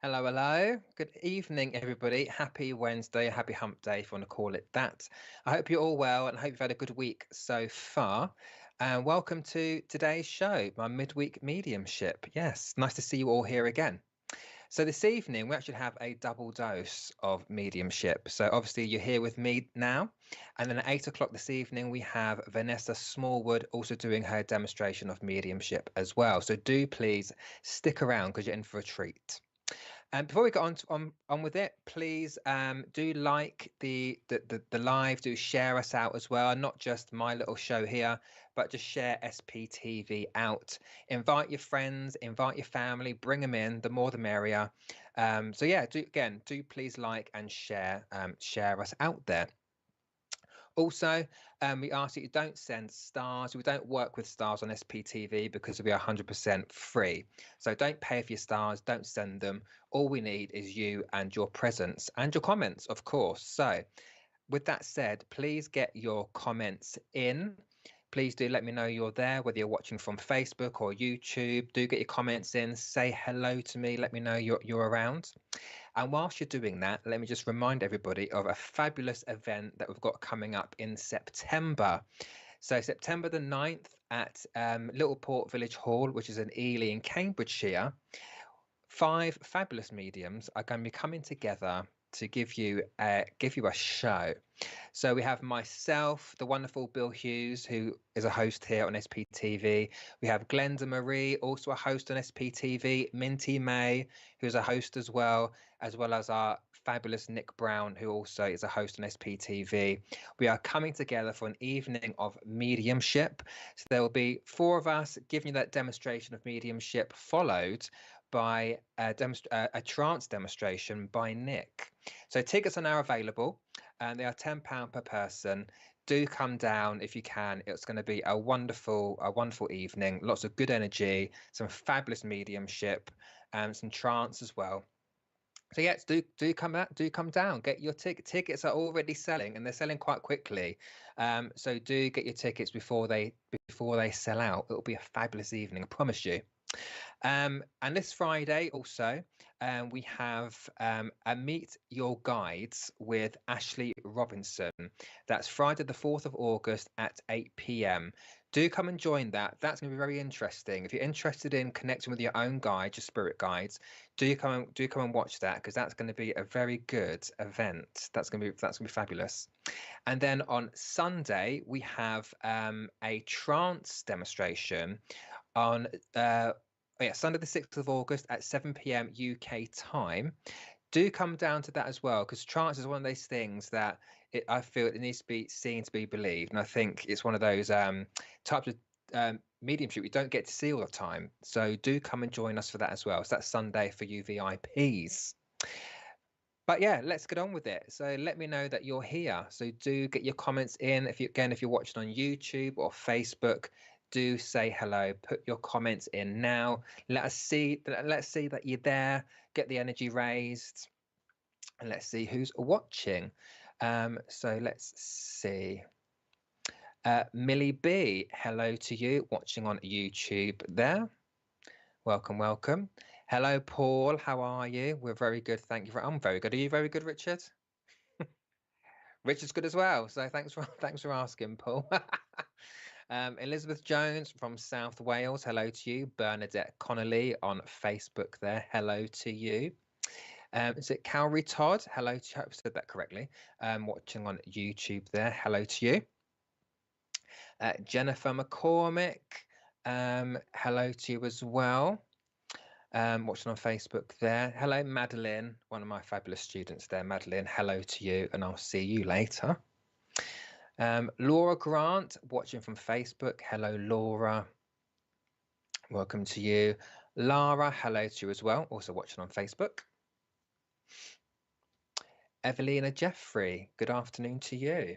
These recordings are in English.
Hello, hello. Good evening, everybody. Happy Wednesday, happy hump day, if you want to call it that. I hope you're all well and I hope you've had a good week so far. And welcome to today's show, my midweek mediumship. Yes, nice to see you all here again. So this evening, we actually have a double dose of mediumship. So obviously you're here with me now. And then at 8 o'clock this evening, we have Vanessa Smallwood also doing her demonstration of mediumship as well. So do please stick around because you're in for a treat. And before we get on with it, please do like the live, do share us out as well. Not just my little show here, but just share SPTV out. Invite your friends, invite your family, bring them in. The more the merrier. So yeah, do please like and share us out there. Also, we ask that you don't send stars. We don't work with stars on SPTV because we are 100% free. So don't pay for your stars. Don't send them. All we need is you and your presence and your comments, of course. So with that said, please get your comments in. Please do let me know you're there, whether you're watching from Facebook or YouTube. Do get your comments in. Say hello to me. Let me know you're around. And whilst you're doing that, let me just remind everybody of a fabulous event that we've got coming up in September. So September the 9th at Little Port Village Hall, which is in Ely in Cambridgeshire, 5 fabulous mediums are going to be coming together to give you a show. So we have myself, the wonderful Bill Hughes, who is a host here on SPTV. We have Glenda Marie, also a host on SPTV. Minty May, who's a host as well as our fabulous Nick Brown, who also is a host on SPTV. We are coming together for an evening of mediumship. So there will be 4 of us giving you that demonstration of mediumship, followed by a trance demonstration by Nick. So tickets are now available and they are £10 per person. Do come down if you can. It's going to be a wonderful evening. Lots of good energy, some fabulous mediumship, and some trance as well. So yes, do come out, do come down. Get your tickets are already selling, and they're selling quite quickly. So do get your tickets before they sell out. It'll be a fabulous evening, I promise you. And this Friday also, we have a Meet Your Guides with Ashley Robinson. That's Friday the 4th of August at 8 p.m. Do come and join that. That's going to be very interesting. If you're interested in connecting with your own guide, your spirit guides, do come and watch that, because that's going to be a very good event. That's going to be fabulous. And then on Sunday we have a trance demonstration on Sunday the 6th of August at 7 p.m. UK time. Do come down to that as well, because trance is one of those things that I feel it needs to be seen to be believed, and I think it's one of those types of mediumship we don't get to see all the time. So do come and join us for that as well. So that's Sunday for you VIPs. But yeah, let's get on with it. So let me know that you're here. So do get your comments in. If you're watching on YouTube or Facebook, do say hello. Put your comments in now. Let's see that you're there. Get the energy raised, and let's see who's watching. So let's see. Millie B, hello to you, watching on YouTube there. Welcome. Hello, Paul. How are you? We're very good. Thank you. I'm very good. Are you very good, Richard? Richard's good as well. So thanks for asking, Paul. Elizabeth Jones from South Wales. Hello to you. Bernadette Connolly on Facebook there. Hello to you. Is it Cowrie Todd? Hello to you. I hope I said that correctly. Watching on YouTube there. Hello to you. Jennifer McCormick. Hello to you as well. Watching on Facebook there. Hello, Madeline, one of my fabulous students there. Madeline, hello to you, and I'll see you later. Laura Grant, watching from Facebook. Hello, Laura. Welcome to you. Lara, hello to you as well, also watching on Facebook. Evelina Jeffrey, good afternoon to you.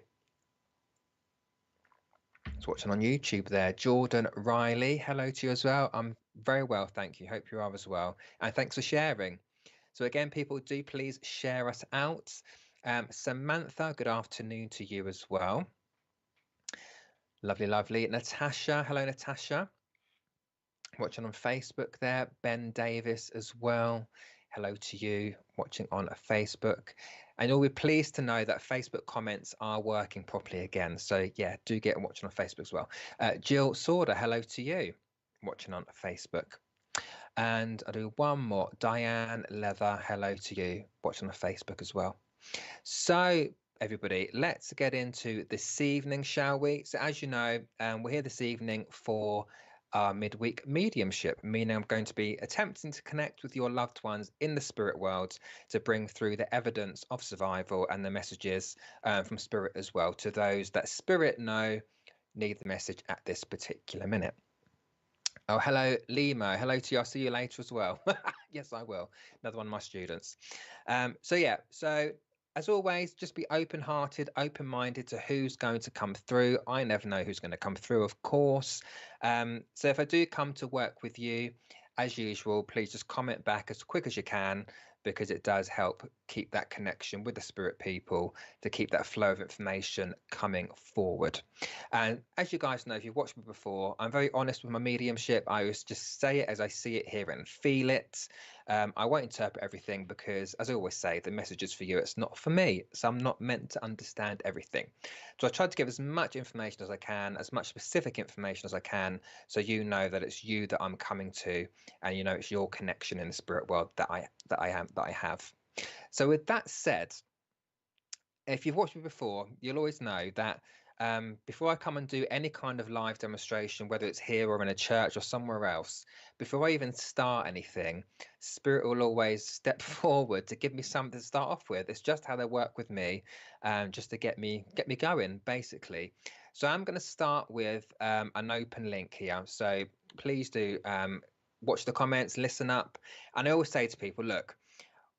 It's watching on YouTube there. Jordan Riley, hello to you as well. I'm very well, thank you. Hope you are as well. And thanks for sharing. So again, people, do please share us out. Samantha, good afternoon to you as well. Lovely. Natasha, hello, Natasha. Watching on Facebook there. Ben Davis as well. Hello to you watching on Facebook. And you'll be pleased to know that Facebook comments are working properly again. So yeah, do get watching on Facebook as well. Jill Sorder, hello to you watching on Facebook. And I'll do one more. Diane Leather, hello to you watching on Facebook as well. So everybody, let's get into this evening, shall we? So as you know, we're here this evening for our midweek mediumship, meaning I'm going to be attempting to connect with your loved ones in the spirit world to bring through the evidence of survival and the messages from spirit as well to those that spirit know need the message at this particular minute. Oh, hello, Limo. Hello to you. I'll see you later as well. Yes, I will. Another one of my students. So as always, just be open-hearted, open-minded to who's going to come through. I never know who's going to come through, of course. So if I do come to work with you, as usual, please just comment back as quick as you can, because it does help keep that connection with the spirit people, to keep that flow of information coming forward. And as you guys know, if you've watched me before, I'm very honest with my mediumship. I always just say it as I see it, hear it, and feel it. I won't interpret everything because, as I always say, the message is for you. It's not for me. So I'm not meant to understand everything. So I try to give as much information as I can, as much specific information as I can, so you know that it's you that I'm coming to, and you know it's your connection in the spirit world that I have. So with that said, if you've watched me before, you'll always know that before I come and do any kind of live demonstration, whether it's here or in a church or somewhere else, before I even start anything, Spirit will always step forward to give me something to start off with. It's just how they work with me, just to get me going, basically. So I'm going to start with an open link here. So please do watch the comments, listen up. And I always say to people, look,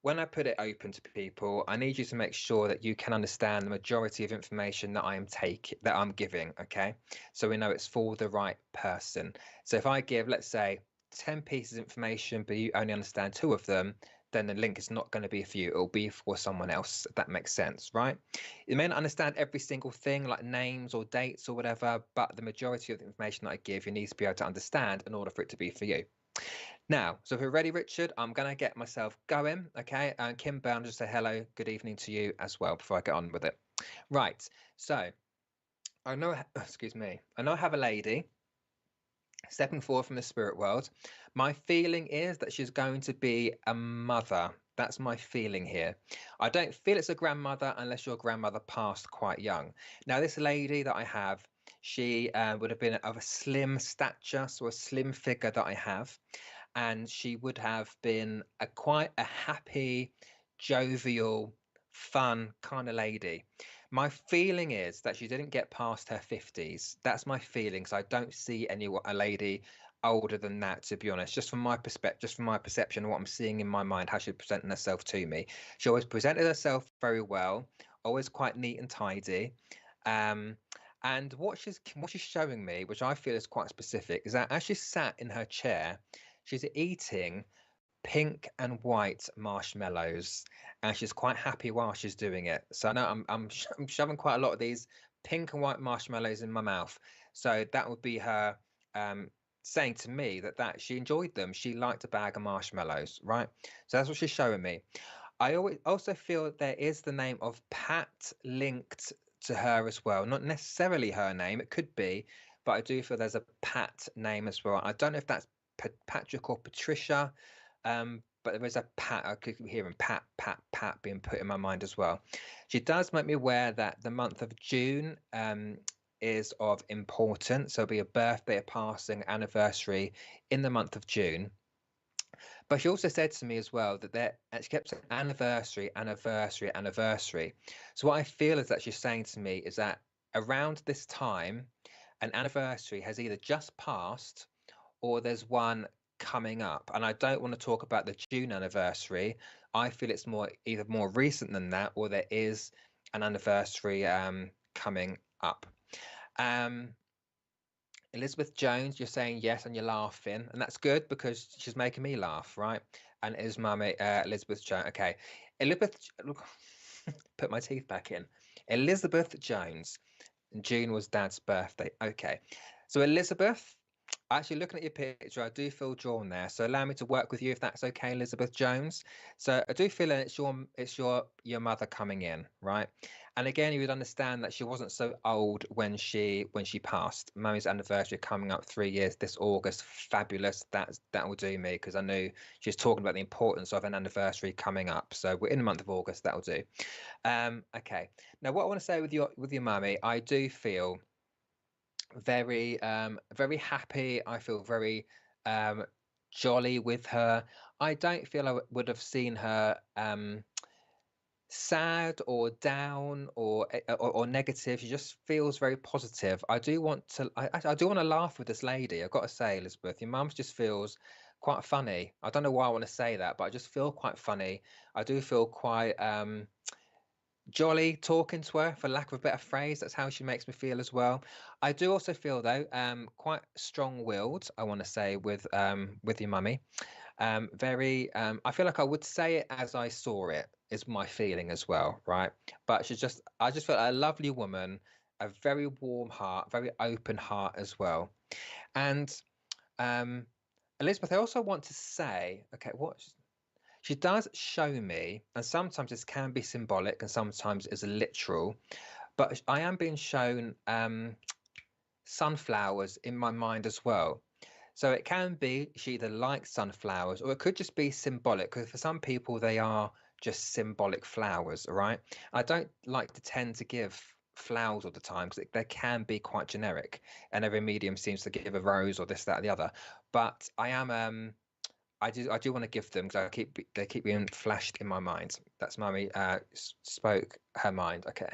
when I put it open to people, I need you to make sure that you can understand the majority of information that I'm giving. Okay, so we know it's for the right person. So if I give, let's say, 10 pieces of information, but you only understand 2 of them, then the link is not going to be for you. It'll be for someone else. If that makes sense, right? You may not understand every single thing, like names or dates or whatever, but the majority of the information that I give, you need to be able to understand in order for it to be for you. Now, so if you're ready, Richard, I'm going to get myself going, okay? And Kim Brown, just say hello, good evening to you as well before I get on with it. Right, so I know, excuse me, I know I have a lady stepping forward from the spirit world. My feeling is that she's going to be a mother. That's my feeling here. I don't feel it's a grandmother unless your grandmother passed quite young. Now, this lady that I have, she would have been of a slim stature, so a slim figure that I have. And she would have been quite a happy, jovial, fun kind of lady. My feeling is that she didn't get past her 50s. That's my feeling. So I don't see a lady older than that, to be honest. Just from my perspective, just from my perception of what I'm seeing in my mind, how she's presenting herself to me. She always presented herself very well, always quite neat and tidy. And what she's showing me, which I feel is quite specific, is that as she sat in her chair, she's eating pink and white marshmallows, and she's quite happy while she's doing it. So I know I'm shoving quite a lot of these pink and white marshmallows in my mouth. So that would be her saying to me that she enjoyed them. She liked a bag of marshmallows, right? So that's what she's showing me. I also feel that there is the name of Pat linked to her as well. Not necessarily her name, it could be, but I do feel there's a Pat name as well. I don't know if that's Patrick or Patricia, but there is a Pat. I could hear him Pat being put in my mind as well. She does make me aware that the month of June is of importance. So it'll be a birthday, a passing, anniversary in the month of June. But she also said to me as well that she kept saying anniversary, anniversary, anniversary. So what I feel is that she's saying to me is that around this time, an anniversary has either just passed or there's one coming up. And I don't want to talk about the June anniversary. I feel it's either more recent than that, or there is an anniversary coming up. Elizabeth Jones, you're saying yes and you're laughing, and that's good because she's making me laugh, right? And it is mummy Elizabeth Jones. Okay, Elizabeth, put my teeth back in. Elizabeth Jones. June was Dad's birthday. Okay, so Elizabeth, Actually, looking at your picture, I do feel drawn there. So allow me to work with you if that's okay, Elizabeth Jones. So I do feel that it's your mother coming in, right? And again, you would understand that she wasn't so old when she passed. Mummy's anniversary coming up 3 years this August. Fabulous. That will do me because I knew she was talking about the importance of an anniversary coming up. So we're in the month of August. That will do. Okay. Now, what I want to say with your mummy, I do feel very happy. I feel very um jolly with her. I don't feel I would have seen her sad or down or negative. She just feels very positive. I do want to laugh with this lady. I've got to say, Elizabeth, your mum just feels quite funny. I don't know why I want to say that, but I just feel quite funny. I do feel quite jolly talking to her, for lack of a better phrase. That's how she makes me feel as well. I do also feel though quite strong-willed, I want to say, with your mummy. Very I feel like I would say it as I saw it, is my feeling as well, right? But I just felt a lovely woman, a very warm heart, very open heart as well. And um Elizabeth, I also want to say, okay, what she does show me, and sometimes this can be symbolic and sometimes it's literal, but I am being shown sunflowers in my mind as well. So it can be she either likes sunflowers or it could just be symbolic, because for some people they are just symbolic flowers, all right? I don't like to tend to give flowers all the time because they can be quite generic, and every medium seems to give a rose or this, that, or the other. But I do want to give them because they keep being flashed in my mind. That's Mummy spoke her mind. Okay,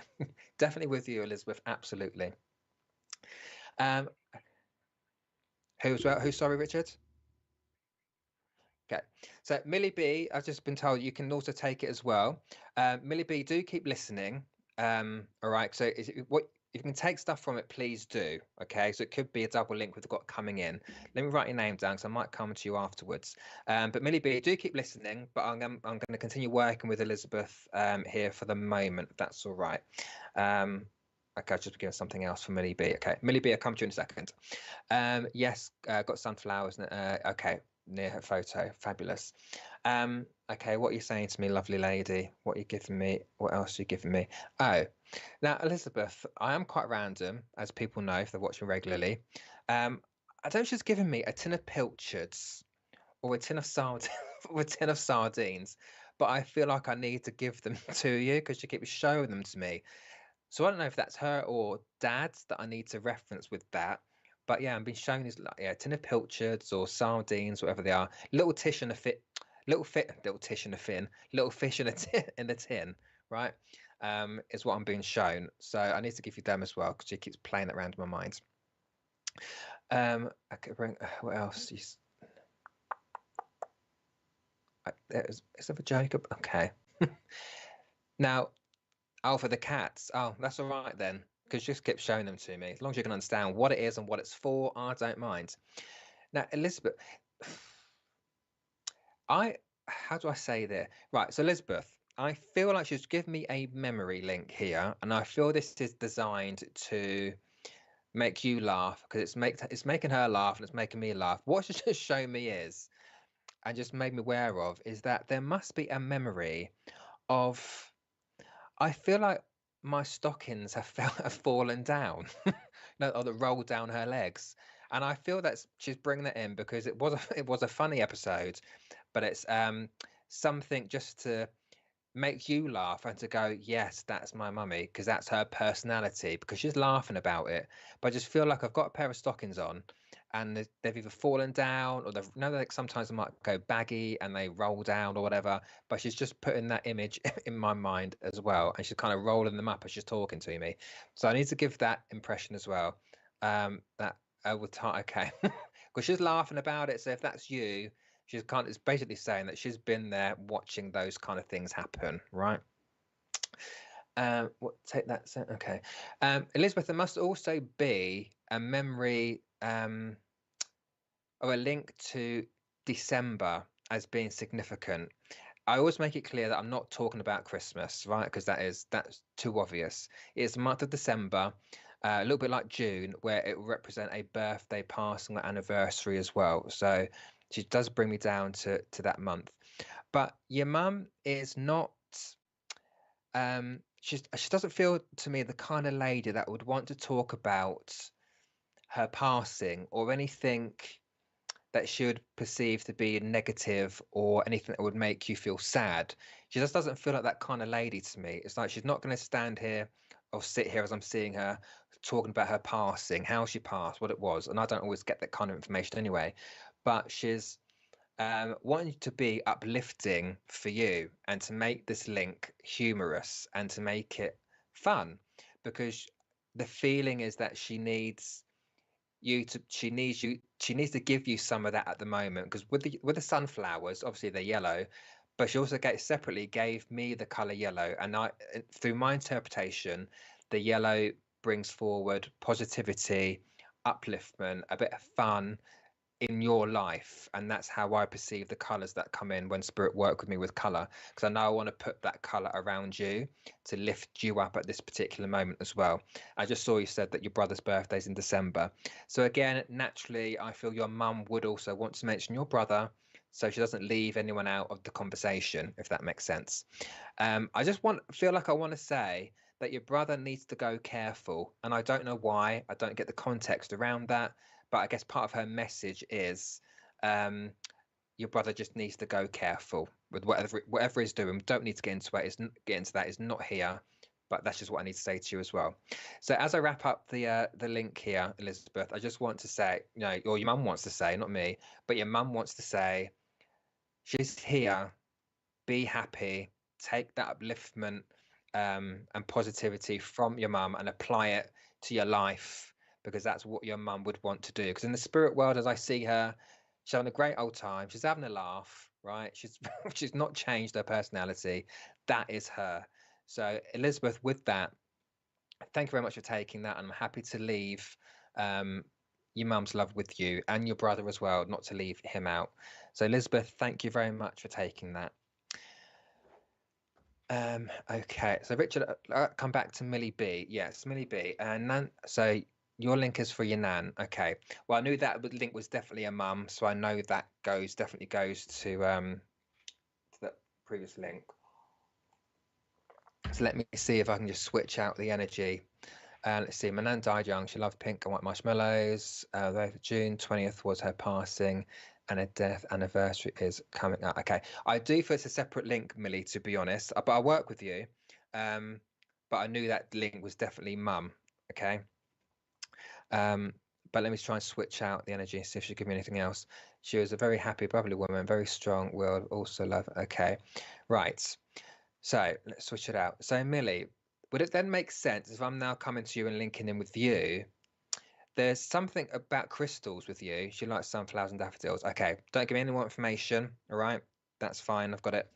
definitely with you, Elizabeth. Absolutely. Um, who's well? Who's sorry, Richard? Okay, so Millie B, I've just been told you can also take it as well. Millie B, do keep listening. All right, so what if you can take stuff from it, please do. Okay, so it could be a double link we've got coming in. Let me write your name down, so I might come to you afterwards. But Millie B, do keep listening. But I'm going to continue working with Elizabeth here for the moment. If that's all right. Okay, I'll just give something else for Millie B. Okay, Millie B, I'll come to you in a second. Yes, got sunflowers. Okay, near her photo. Fabulous. Okay, what are you saying to me, lovely lady? What are you giving me? What else are you giving me? Oh, now, Elizabeth, I am quite random, as people know if they're watching regularly. Um, I don't she's giving me a tin of pilchards or a tin of sard or a tin of sardines, but I feel like I need to give them to you because she keeps showing them to me. So I don't know if that's her or dad's that I need to reference with that. But yeah, I'm being shown these like, yeah, tin of pilchards or sardines, whatever they are. Little tish in a fit, little tish in a fin, little fish in a tin, in the tin, right? Is what I'm being shown. So I need to give you them as well because she keeps playing that around in my mind. I could bring what else? Is there a Jacob? Okay. Now, oh, for the cats. Oh, that's all right then, because just keep showing them to me. As long as you can understand what it is and what it's for, I don't mind. Now, Elizabeth, how do I say there? Right, so Elizabeth, I feel like she's given me a memory link here, and I feel this is designed to make you laugh because it's making her laugh and it's making me laugh. What she's just shown me is, and just made me aware of, is that there must be a memory of. I feel like my stockings have fallen down, no, or that rolled down her legs, and I feel that she's bringing that in because it was a funny episode, but it's something just to make you laugh and to go, yes, that's my mummy because that's her personality because she's laughing about it. But I just feel like I've got a pair of stockings on and they've either fallen down or they've no, like sometimes they might go baggy and they roll down or whatever. But she's just putting that image in my mind as well, and she's kind of rolling them up as she's talking to me. So I need to give that impression as well. That with time, okay, because she's laughing about it. So if that's you, she's kind of, it's basically saying that she's been there watching those kind of things happen, right? What take that? Okay, Elizabeth, there must also be a memory or a link to December as being significant. I always make it clear that I'm not talking about Christmas, right? Because that's too obvious. It's the month of December. a little bit like June, where it will represent a birthday, passing, or anniversary as well. So she does bring me down to that month. But your mum is not. She doesn't feel to me the kind of lady that would want to talk about her passing or anything that she would perceive to be negative or anything that would make you feel sad. She just doesn't feel like that kind of lady to me. It's like she's not going to stand here or sit here as I'm seeing her talking about her passing, how she passed, what it was. And I don't always get that kind of information anyway. But she's wanting to be uplifting for you and to make this link humorous and to make it fun, because the feeling is that she needs to give you some of that at the moment, because with the sunflowers, obviously they're yellow, but she also gave me the color yellow, and through my interpretation, the yellow brings forward positivity, upliftment, a bit of fun in your life. And that's how I perceive the colors that come in when spirit work with me with color, because I know I want to put that color around you to lift you up at this particular moment as well. I just saw you said that your brother's birthday is in December, so again, naturally I feel your mum would also want to mention your brother, so she doesn't leave anyone out of the conversation, if that makes sense. I just feel like I want to say that your brother needs to go careful, and I don't know why. I don't get the context around that, but I guess part of her message is um, your brother just needs to go careful with whatever he's doing. Don't need to get into it. Get into that. Is not here, but that's just what I need to say to you as well. So as I wrap up the link here, Elizabeth, I just want to say, or your mum wants to say, not me, but your mum wants to say, she's here. Be happy. Take that upliftment and positivity from your mum and apply it to your life, because that's what your mum would want to do. Because in the spirit world, as I see her, she's having a great old time. She's having a laugh, right? She's not changed her personality. That is her. So Elizabeth, with that, thank you very much for taking that. And I'm happy to leave your mum's love with you and your brother as well, not to leave him out. So Elizabeth, thank you very much for taking that. Okay, so Richard, come back to Millie B. Yes, Millie B. And Nan, so your link is for your nan. Okay. Well, I knew that link was definitely a mum, so I know that definitely goes to the previous link. So let me see if I can just switch out the energy. Let's see. My nan died young. She loved pink and white marshmallows. June 20th was her passing, and a death anniversary is coming up. Okay, I do feel it's a separate link, Millie, to be honest. But I work with you. But I knew that link was definitely mum. Okay. But let me try and switch out the energy and see if she give me anything else. She was a very happy, bubbly woman, very strong-willed, also love. Okay, right. So let's switch it out. So Millie, would it then make sense if I'm now coming to you and linking in with you? There's something about crystals with you. She likes sunflowers and daffodils. Okay, don't give me any more information. All right, that's fine. I've got it.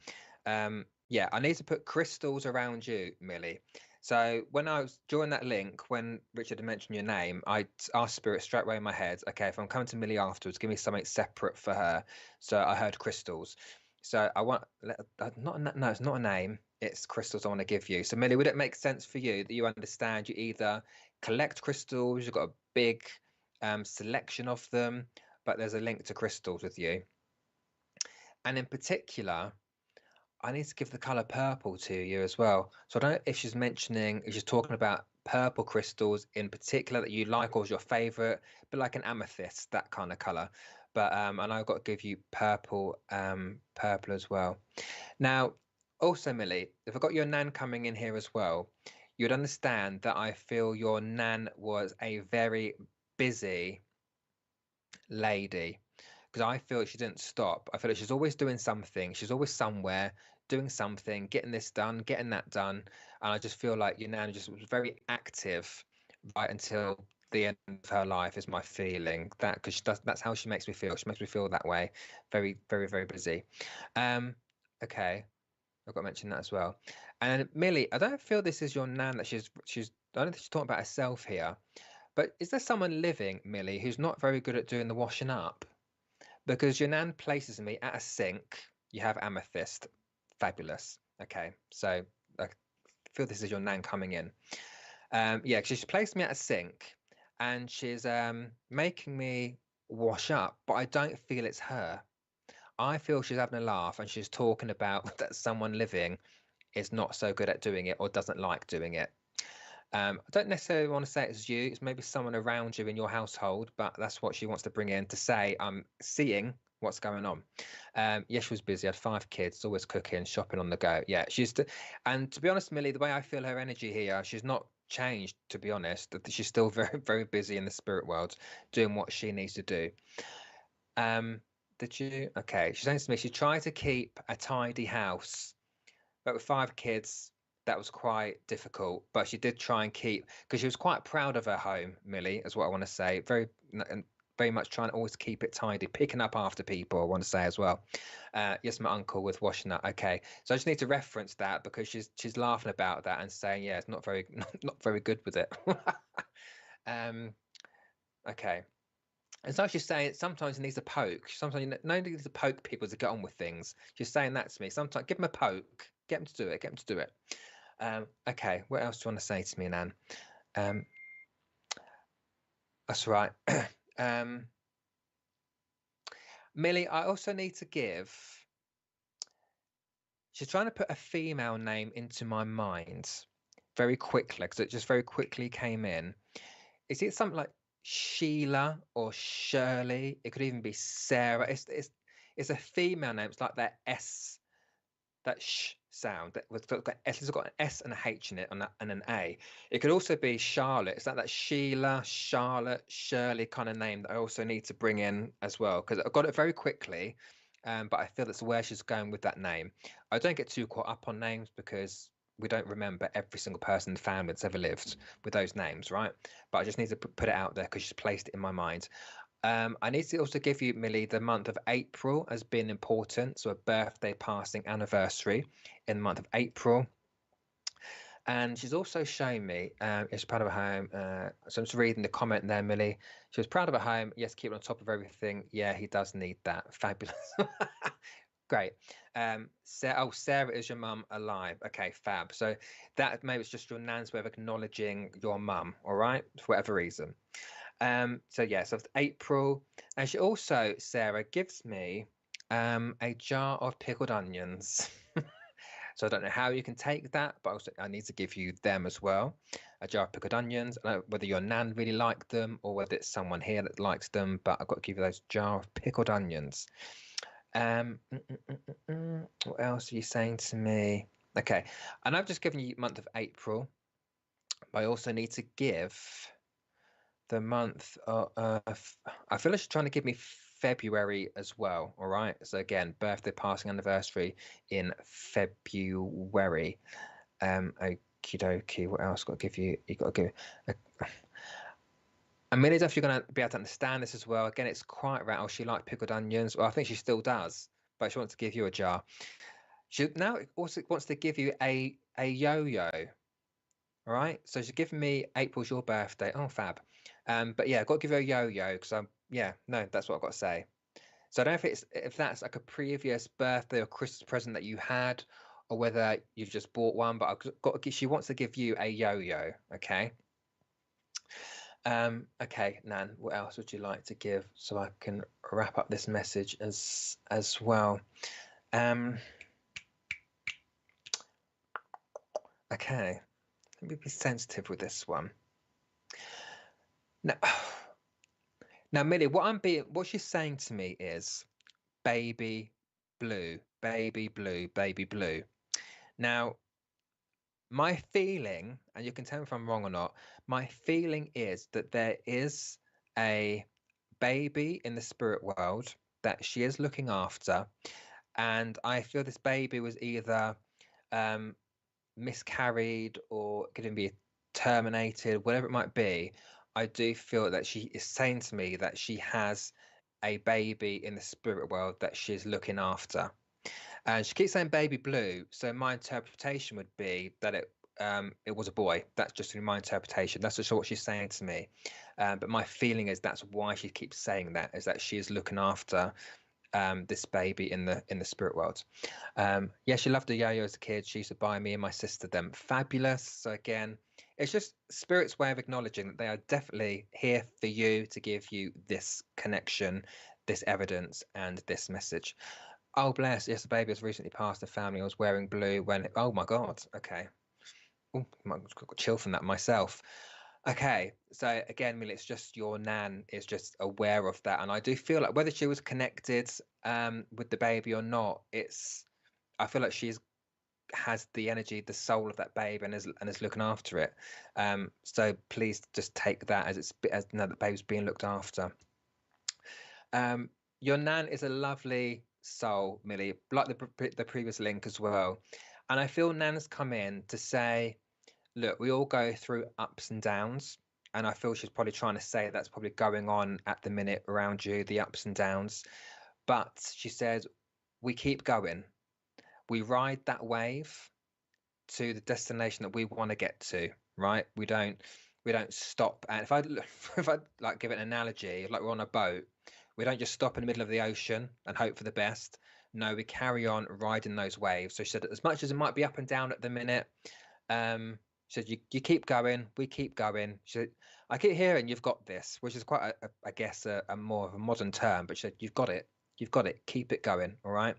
Yeah, I need to put crystals around you, Millie. So when I was during that link, when Richard had mentioned your name, I asked Spirit straight away in my head, okay, if I'm coming to Millie afterwards, give me something separate for her. So I heard crystals. So I want no, it's not a name. It's crystals I want to give you. So Millie, would it make sense for you that you understand you either collect crystals, you've got a big selection of them, but there's a link to crystals with you? And in particular, I need to give the color purple to you as well. So I don't know if she's talking about purple crystals in particular that you like or is your favorite, but like an amethyst, that kind of color. But and I've got to give you purple, purple as well. Now, also, Millie, if I got your nan coming in here as well, you'd understand that I feel your nan was a very busy lady, because I feel she didn't stop. I feel like she's always doing something. She's always somewhere doing something, getting this done, getting that done. And I just feel like your nan just was very active right until the end of her life, is my feeling. That because that's how she makes me feel. She makes me feel that way. Very, very, very busy. Okay. I've got to mention that as well. And Millie, I don't feel this is your nan that she's I don't think she's talking about herself here. But is there someone living, Millie, who's not very good at doing the washing up? Because your nan places me at a sink. You have amethyst. Fabulous. Okay. So I feel this is your nan coming in. Yeah, she's placed me at a sink and she's making me wash up, but I don't feel it's her. I feel she's having a laugh and she's talking about that someone living is not so good at doing it or doesn't like doing it. I don't necessarily want to say it's you, it's maybe someone around you in your household, but that's what she wants to bring in to say, I'm seeing what's going on. Yeah, she was busy, had 5 kids, always cooking, shopping on the go. Yeah, and to be honest, Millie, the way I feel her energy here, she's not changed, to be honest. She's still very, very busy in the spirit world, doing what she needs to do. Did you? Okay, she's saying to me, she tried to keep a tidy house, but with 5 kids, that was quite difficult. But she did try and keep, because she was quite proud of her home, Millie, is what I want to say. And very much trying to always keep it tidy, picking up after people, I want to say as well. Yes, my uncle with washing up. Okay, so I just need to reference that because she's laughing about that and saying, yeah, it's not very not very good with it. Okay. And so she's saying sometimes he needs a poke. Sometimes nobody needs to poke people to get on with things. She's saying that to me. Sometimes give him a poke, get him to do it, get him to do it. Okay, what else do you want to say to me, Nan? That's right. Millie, I also need to give. She's trying to put a female name into my mind very quickly because it just very quickly came in. Is it something like Sheila or Shirley? It could even be Sarah. It's a female name. It's like that S, that sh sound. It's got an S and a H in it and an A. It could also be Charlotte. It's like that Sheila, Charlotte, Shirley kind of name that I also need to bring in as well because I got it very quickly. But I feel that's where she's going with that name. I don't get too caught up on names because we don't remember every single person in the family that's ever lived with those names, right? But I just need to put it out there because she's placed it in my mind. I need to also give you, Millie, the month of April as being important. So a birthday, passing, anniversary in the month of April. And she's also shown me, is proud of her home. So I'm just reading the comment there, Millie. She was proud of her home. Yes, keep on top of everything. Yeah, he does need that. Fabulous. Great. Sarah, is your mum alive? Okay, fab. So that maybe it's just your nan's way of acknowledging your mum, all right, for whatever reason. So yeah, so it's April. And she also, Sarah, gives me a jar of pickled onions. So I don't know how you can take that, but also I need to give you them as well. A jar of pickled onions. I don't know whether your nan really liked them or whether it's someone here that likes them, but I've got to give you those jar of pickled onions. What else are you saying to me? Okay, and I've just given you month of April, but I also need to give the month of, I feel like she's trying to give me February as well. All right. So again, birthday, passing, anniversary in February. Okie dokie. What else got to give you? You got to give. I mean, if you're going to be able to understand this as well. Again, it's quite right. Oh, she liked pickled onions. Well, I think she still does, but she wants to give you a jar. She now also wants to give you a yo-yo. All right. So she's giving me April's your birthday. Oh, fab. But yeah, I've got to give her a yo-yo because that's what I've got to say. So I don't know if that's like a previous birthday or Christmas present that you had, or whether you've just bought one. But she wants to give you a yo-yo. Okay. Okay, Nan. What else would you like to give so I can wrap up this message as well? Okay. Let me be sensitive with this one. Now, Millie, what she's saying to me is baby blue, baby blue, baby blue. Now, my feeling, and you can tell me if I'm wrong or not, my feeling is that there is a baby in the spirit world that she is looking after. And I feel this baby was either miscarried or going to be terminated, whatever it might be. I do feel that she is saying to me that she has a baby in the spirit world that she's looking after. And she keeps saying baby blue. So my interpretation would be that it was a boy. That's just my interpretation. That's just what she's saying to me. But my feeling is that's why she keeps saying that, is that she is looking after this baby in the spirit world. Yeah, she loved the yo-yo as a kid. She used to buy me and my sister them. Fabulous. So again, it's just spirit's way of acknowledging that they are definitely here for you to give you this connection, this evidence, and this message. Oh, bless. Yes, the baby has recently passed the family. I was wearing blue when, oh my God. Okay. Oh, got chill from that myself. Okay. So again, Millie, it's just your nan is just aware of that. And I do feel like whether she was connected with the baby or not, I feel like has the energy, the soul of that babe, and is looking after it. So please just take that as now the babe's being looked after. Your nan is a lovely soul, Millie, like the previous link as well. And I feel nan's come in to say, look, we all go through ups and downs. And I feel she's probably trying to say that's probably going on at the minute around you, the ups and downs. But she says, we keep going. We ride that wave to the destination that we want to get to, right? We don't stop. And if I if I like give it an analogy, like we're on a boat, we don't just stop in the middle of the ocean and hope for the best. No, we carry on riding those waves. So she said, as much as it might be up and down at the minute, she said, you keep going, we keep going. She said, I keep hearing you've got this, which is quite I guess a more of a modern term, but she said, you've got it, keep it going, all right.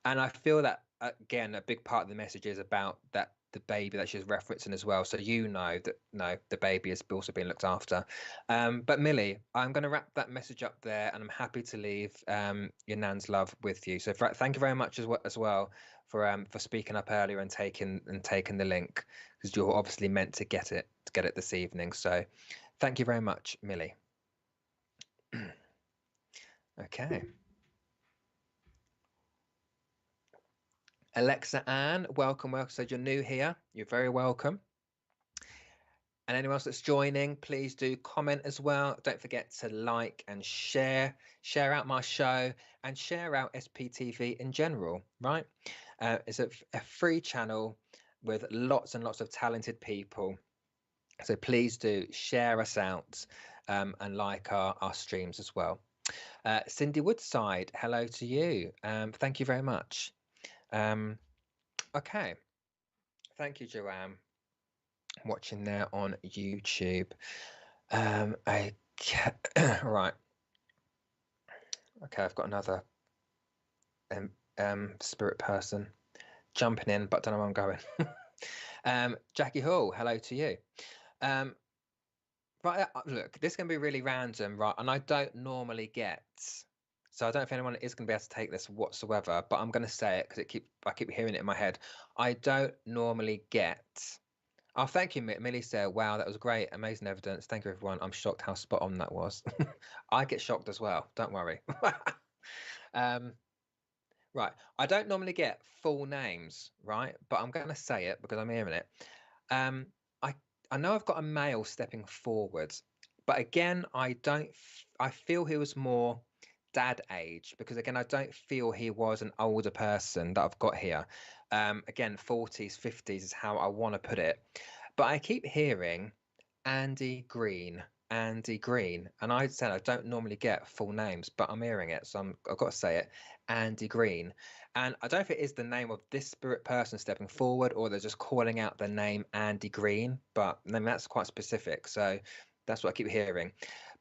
And I feel that again, a big part of the message is about that the baby that she's referencing as well. So you know that no, the baby is also being looked after. But Millie, I'm going to wrap that message up there, and I'm happy to leave your nan's love with you. So thank you very much as well for speaking up earlier and taking the link, because you're obviously meant to get it this evening. So thank you very much, Millie. Okay. Alexa Ann, welcome. So you're new here. You're very welcome. And anyone else that's joining, please do comment as well. Don't forget to like and share out my show, and share out SPTV in general, right? It's a free channel with lots and lots of talented people. So please do share us out and like our streams as well. Cindy Woodside, hello to you. Thank you very much. Okay. Thank you, Joanne. Watching there on YouTube. Right. Okay, I've got another spirit person jumping in, but don't know where I'm going. Jackie Hall, hello to you. Right, look, this is going to be really random, right? And I don't normally get, so I don't know if anyone is going to be able to take this whatsoever, but I'm going to say it because I keep hearing it in my head. I don't normally get. Oh, thank you, Millie said, wow, that was great. Amazing evidence. Thank you, everyone. I'm shocked how spot on that was. I get shocked as well. Don't worry. Right. I don't normally get full names, right? But I'm going to say it because I'm hearing it. I know I've got a male stepping forward, but again, I feel he was more dad age, because again, I don't feel he was an older person that I've got here. Again, 40s, 50s is how I want to put it. But I keep hearing Andy Green, and I said I don't normally get full names, but I'm hearing it, so I've got to say it, Andy Green. And I don't know if it is the name of this spirit person stepping forward, or they're just calling out the name Andy Green, but I mean, that's quite specific, so that's what I keep hearing.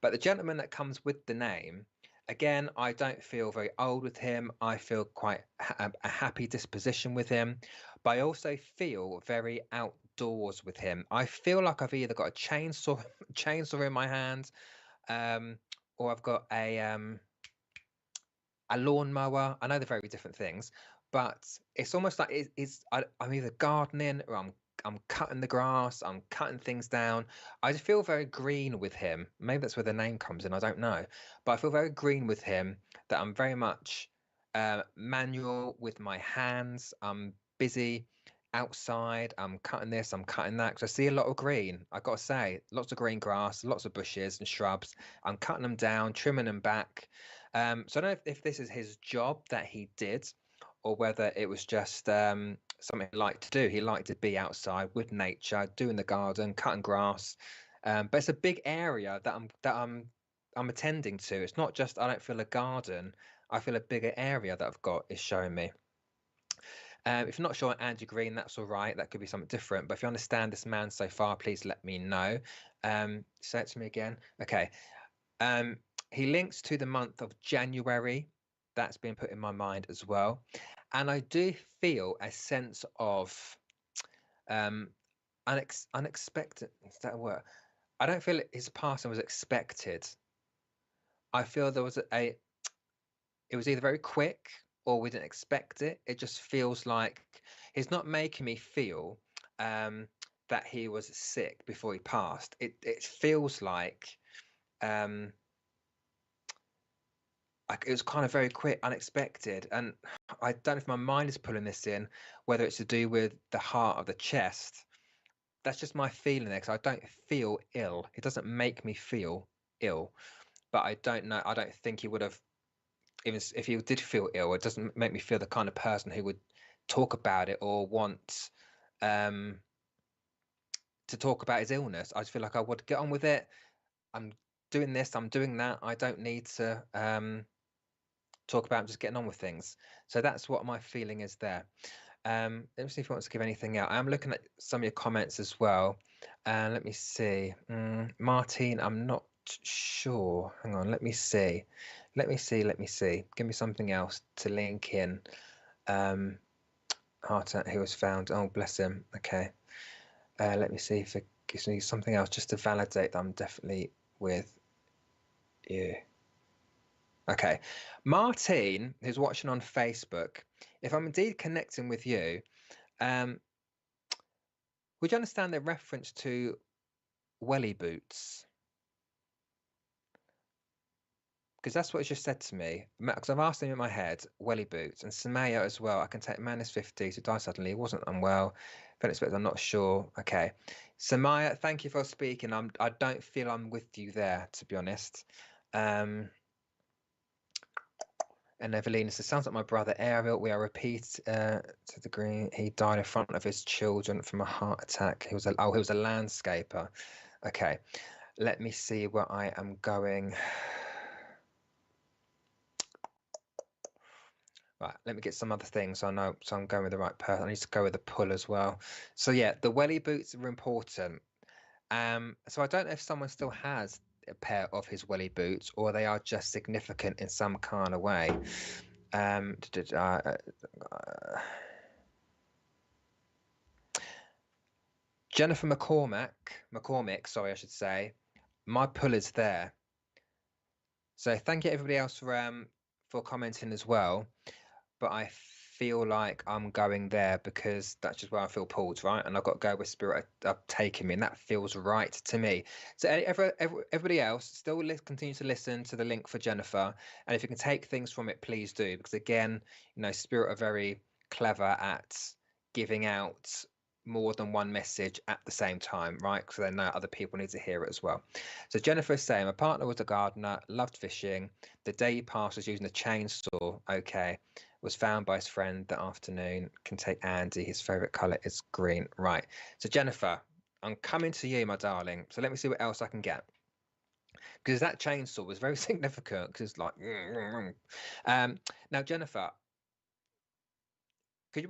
But the gentleman that comes with the name, again, I don't feel very old with him. I feel quite a happy disposition with him, but I also feel very outdoors with him. I feel like I've either got a chainsaw in my hand, or I've got a lawnmower. I know they're very different things, but it's almost like I'm either gardening, or I'm cutting the grass, I'm cutting things down. I just feel very green with him. Maybe that's where the name comes in, I don't know. But I feel very green with him, that I'm very much manual with my hands. I'm busy outside, I'm cutting this, I'm cutting that, because I see a lot of green. I got to say, lots of green grass, lots of bushes and shrubs. I'm cutting them down, trimming them back. So I don't know if this is his job that he did, or whether it was just something he liked to do. He liked to be outside with nature, doing the garden, cutting grass. But it's a big area that I'm attending to. It's not just I don't feel a garden. I feel a bigger area that I've got is showing me. If you're not sure on Andy Green, that's all right. That could be something different. But if you understand this man so far, please let me know. Say it to me again. Okay. He links to the month of January. That's been put in my mind as well. And I do feel a sense of um, unexpected. Is that a word? I don't feel his passing was expected. I feel there was it was either very quick or we didn't expect it. It just feels like he's not making me feel that he was sick before he passed. It feels um, like it was kind of very quick, unexpected, and I don't know if my mind is pulling this in, whether it's to do with the heart of the chest. That's just my feeling there, because I don't feel ill. It doesn't make me feel ill, but I don't know. I don't think he would have, even if he did feel ill, it doesn't make me feel the kind of person who would talk about it or want um, to talk about his illness. I just feel like I would get on with it. I'm doing this, I'm doing that. I don't need to talk about just getting on with things. So that's what my feeling is there. Let me see if he wants to give anything out. I'm looking at some of your comments as well. Let me see. Martine, I'm not sure. Hang on, let me see. Let me see. Give me something else to link in. Heart who was found. Oh, bless him. Okay. Let me see if it gives me something else just to validate that I'm definitely with you. Okay. Martine, who's watching on Facebook, if I'm indeed connecting with you, would you understand the reference to welly boots? Because that's what it just said to me. Because I've asked him in my head, welly boots, and Samaya as well. I can take man is 50 to die suddenly. He wasn't unwell. I'm not sure. Okay. Samaya, thank you for speaking. I don't feel I'm with you there, to be honest. And Evelina says, sounds like my brother Ariel. We are repeat to the green. He died in front of his children from a heart attack. He was a landscaper. Okay, let me see where I am going. Right, let me get some other things. So I know, so I'm going with the right person. I need to go with the pull as well. So yeah, the welly boots are important. So I don't know if someone still has a pair of his welly boots, or they are just significant in some kind of way. Jennifer McCormick, sorry, I should say. My pull is there. So thank you everybody else for commenting as well. But I feel like I'm going there because that's just where I feel pulled, right? And I've got to go with spirit taking me, and that feels right to me. So everybody else, still continue to listen to the link for Jennifer, and if you can take things from it, please do, because again, spirit are very clever at giving out more than one message at the same time, right? So they know other people need to hear it as well. So Jennifer is saying, my partner was a gardener, loved fishing. The day he passed was using a chainsaw. Okay. Was found by his friend that afternoon. Can take Andy. His favorite color is green. Right. So Jennifer, I'm coming to you, my darling. So let me see what else I can get. Because that chainsaw was very significant. Because it's like, now Jennifer, would you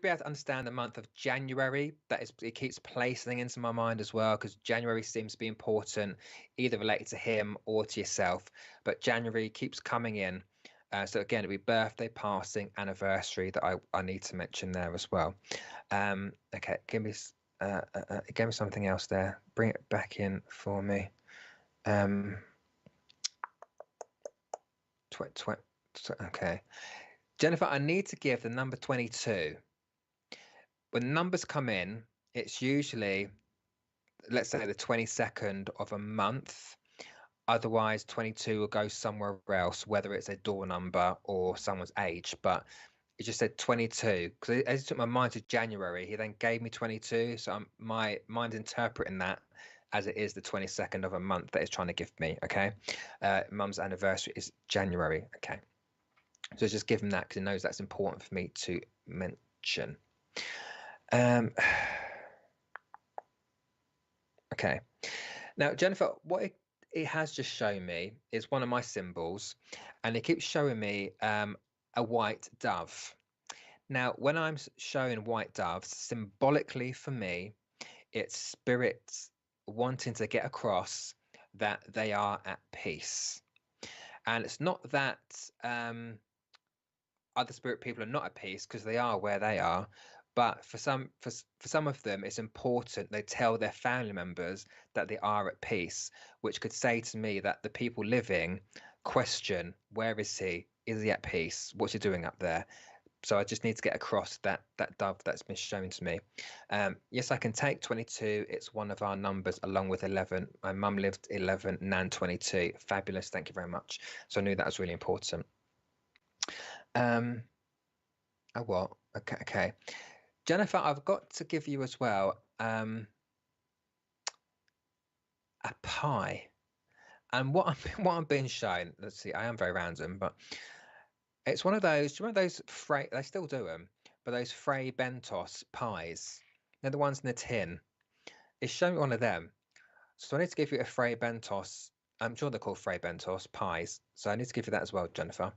be able to understand the month of January? It keeps placing into my mind as well, because January seems to be important, either related to him or to yourself. But January keeps coming in. So again, it'll be birthday, passing, anniversary that I need to mention there as well. Okay, give me something else there. Bring it back in for me. Okay. Jennifer, I need to give the number 22. When numbers come in, it's usually, let's say, the 22nd of a month. Otherwise, 22 will go somewhere else, whether it's a door number or someone's age. But it just said 22, because as it took my mind to January, he then gave me 22. So my mind's interpreting that as it is the 22nd of a month that it's trying to give me. Okay. Mum's anniversary is January. Okay. So just give him that, because he knows that's important for me to mention. Okay. Now, Jennifer, what it has just shown me is one of my symbols, and it keeps showing me a white dove. Now, when I'm showing white doves, symbolically for me, it's spirits wanting to get across that they are at peace. And it's not that other spirit people are not at peace, because they are where they are. But for some of them, it's important they tell their family members that they are at peace, which could say to me that the people living question, where is he? Is he at peace? What's he doing up there? So I just need to get across that dove that's been shown to me. Yes, I can take 22. It's one of our numbers along with 11. My mum lived 11, Nan 22. Fabulous. Thank you very much. So I knew that was really important. Oh, what? Okay. Jennifer, I've got to give you as well a pie. And what I'm being shown, let's see, I am very random, but it's one of those, do you remember those they still do them, but those Frey Bentos pies, they're the ones in the tin. It's showing me one of them. So I need to give you a Frey Bentos. I'm sure they're called Frey Bentos pies. So I need to give you that as well, Jennifer.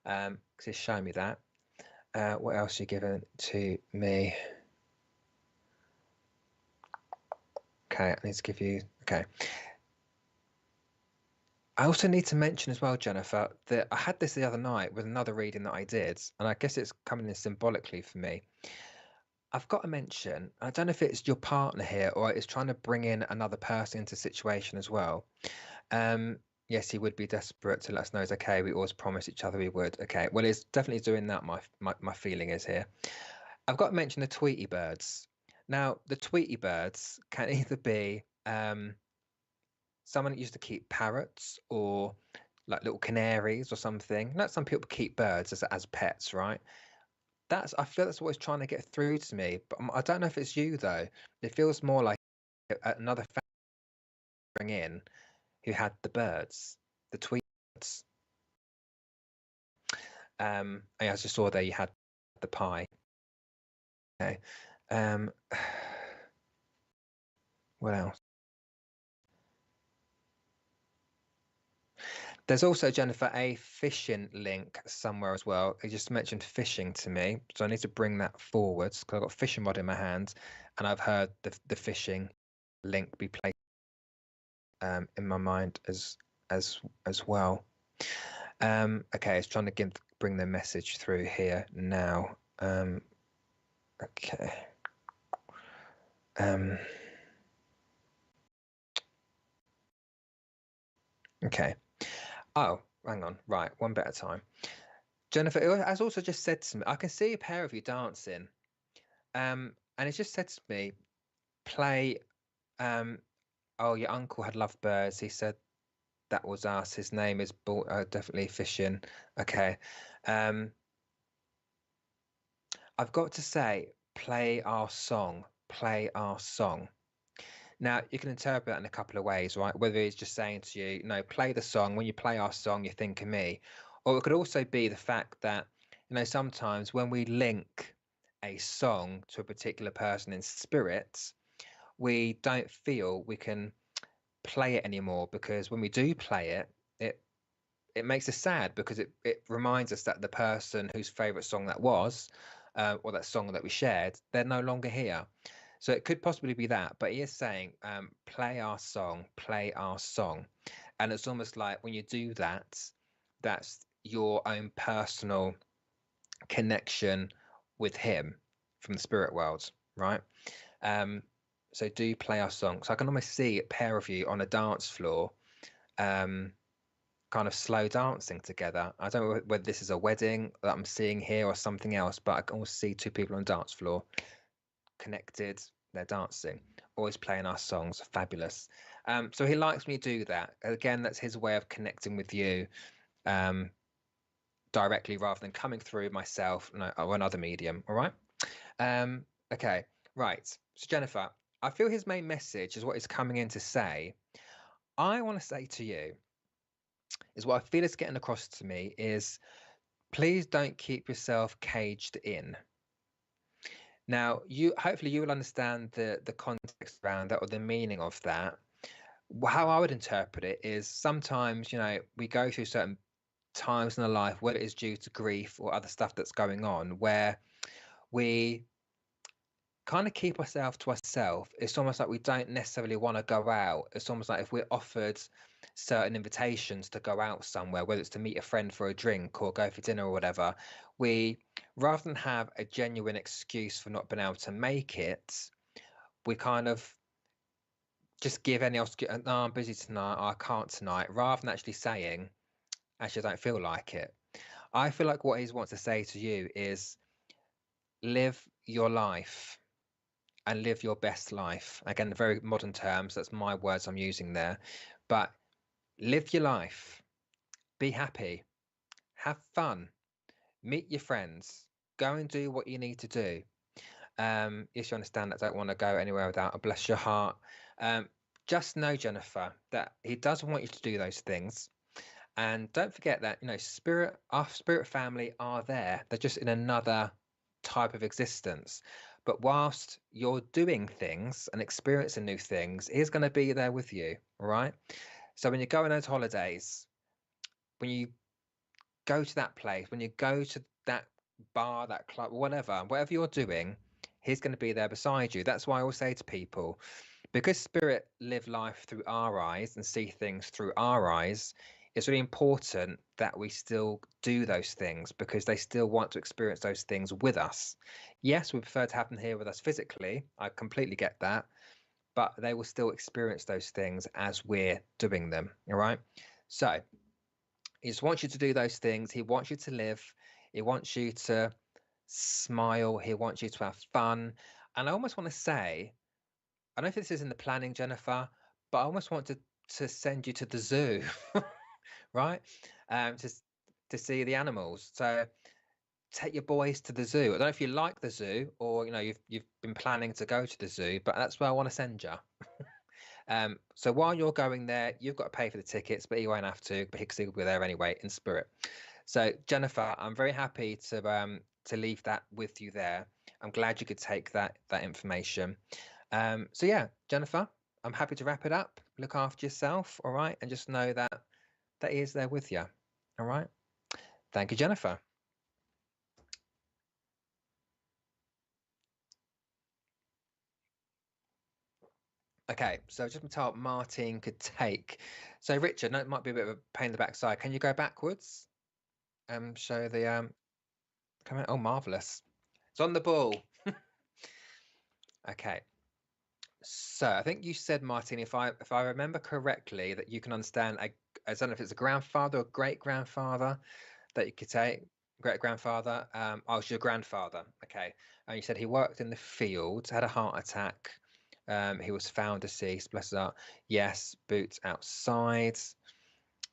Because it's showing me that. What else are you giving to me? Okay, I need to give you. Okay. I also need to mention as well, Jennifer, that I had this the other night with another reading that I did, and I guess it's coming in symbolically for me. I've got to mention, I don't know if it's your partner here or it's trying to bring in another person into the situation as well. Yes, he would be desperate to let us know it's okay. We always promised each other we would. Okay, well, it's definitely doing that. My feeling is here. I've got to mention the Tweety birds. Now, the Tweety birds can either be someone that used to keep parrots or like little canaries or something. Like some people keep birds as pets, right? I feel that's what it's trying to get through to me. But I don't know if it's you though. It feels more like another family bring in who had the birds, the Tweety birds. And I just saw there you had the pie. Okay. What else? There's also, Jennifer, a fishing link somewhere as well. You just mentioned fishing to me, so I need to bring that forwards because I've got a fishing rod in my hand, and I've heard the fishing link be placed in my mind as well. Okay, it's trying to bring the message through here now. Okay. Okay. Oh, hang on. Right, one bit at a time. Jennifer, it has also just said to me, I can see a pair of you dancing. And it just said to me, play. Oh, your uncle had lovebirds. He said that was us. His name is definitely fishing. Okay. I've got to say, play our song. Play our song. Now, you can interpret that in a couple of ways, right? Whether he's just saying to you, no, play the song. When you play our song, you think of me. Or it could also be the fact that, sometimes when we link a song to a particular person in spirit, we don't feel we can play it anymore, because when we do play it, it makes us sad, because it reminds us that the person whose favorite song that was, or that song that we shared, they're no longer here. So it could possibly be that, but he is saying, play our song, play our song. And it's almost like when you do that, that's your own personal connection with him from the spirit world, right? So do play our song. So I can almost see a pair of you on a dance floor, kind of slow dancing together. I don't know whether this is a wedding that I'm seeing here or something else, but I can almost see two people on a dance floor connected. They're dancing, always playing our songs. Fabulous. So he likes me to do that. Again, that's his way of connecting with you directly, rather than coming through myself or another medium. All right. Okay. Right. So Jennifer, I feel his main message is what he's coming in to say. I want to say to you is what I feel is getting across to me is, please don't keep yourself caged in. Now, hopefully you will understand the context around that, or the meaning of that. How I would interpret it is, sometimes we go through certain times in our life, whether it is due to grief or other stuff that's going on, where we kind of keep ourselves to ourselves. It's almost like we don't necessarily want to go out. It's almost like if we're offered certain invitations to go out somewhere, whether it's to meet a friend for a drink or go for dinner or whatever, we, rather than have a genuine excuse for not being able to make it, we kind of just give any excuse. No, I'm busy tonight, or I can't tonight, rather than actually saying, actually, I don't feel like it. I feel like what he wants to say to you is live your life and live your best life. Again, very modern terms, that's my words I'm using there. But live your life, be happy, have fun, meet your friends, go and do what you need to do. Yes, you understand that I don't want to go anywhere without a bless your heart. Just know, Jennifer, that he does want you to do those things. And don't forget that, our spirit family are there. They're just in another type of existence. But whilst you're doing things and experiencing new things, he's going to be there with you. All right. So when you go on those holidays, when you go to that place, when you go to that bar, that club, whatever you're doing, he's going to be there beside you. That's why I always say to people, because spirit live life through our eyes and see things through our eyes, it's really important that we still do those things because they still want to experience those things with us. Yes, we prefer to have them here with us physically. I completely get that. But they will still experience those things as we're doing them. All right. So he just wants you to do those things. He wants you to live. He wants you to smile. He wants you to have fun. And I almost want to say, I don't know if this is in the planning, Jennifer, but I almost want to send you to the zoo, right? To see the animals. So take your boys to the zoo. I don't know if you like the zoo or you've been planning to go to the zoo, but that's where I want to send you. So while you're going there, you've got to pay for the tickets, but you won't have to because he'll be there anyway in spirit. So Jennifer, I'm very happy to leave that with you there. I'm glad you could take that information. So yeah, Jennifer, I'm happy to wrap it up. Look after yourself, all right, and just know that he is there with you. All right. Thank you, Jennifer. Okay, so just told Martin could take. So Richard, no, it might be a bit of a pain in the backside. Can you go backwards? Show the comment. Oh, marvelous! It's on the ball. Okay. So I think you said, Martin, if I remember correctly, that you can understand. I don't know if it's a grandfather or great grandfather that you could take. Great grandfather. Oh, it's your grandfather. Okay. And you said he worked in the field, had a heart attack. He was found deceased. Bless his heart. Yes, boots outside.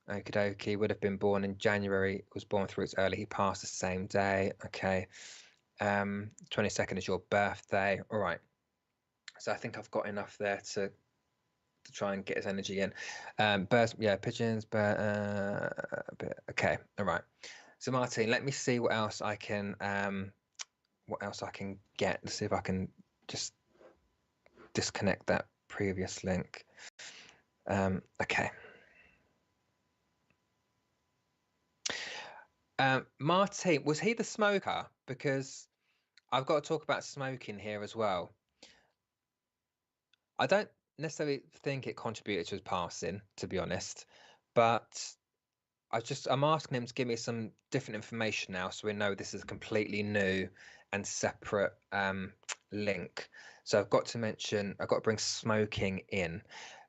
Okie dokie. Would have been born in January. Was born 3 weeks early. He passed the same day. Okay. 22nd is your birthday. All right. So I think I've got enough there to try and get his energy in. Birds, yeah, pigeons, okay, all right. So Martin, let me see what else I can get. Let's see if I can just disconnect that previous link. Okay. Martin, was he the smoker? Because I've got to talk about smoking here as well. I don't necessarily think it contributed to his passing, to be honest, but I'm asking him to give me some different information now, so we know this is a completely new and separate link. So I've got to bring smoking in.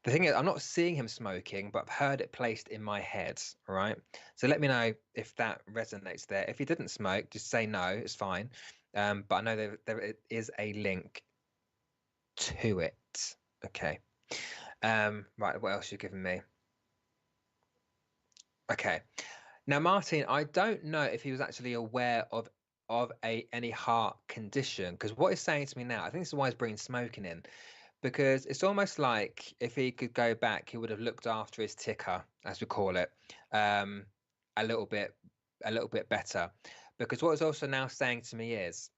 The thing is, I'm not seeing him smoking, but I've heard it placed in my head. All right. So let me know if that resonates there. If he didn't smoke, just say no. It's fine. But I know there is a link to it. Okay. Right. What else are you giving me? Okay. Now, Martin, I don't know if he was actually aware of any heart condition, because what he's saying to me now, I think this is why he's bringing smoking in, because it's almost like if he could go back, he would have looked after his ticker, as we call it, a little bit better. Because what he's also now saying to me is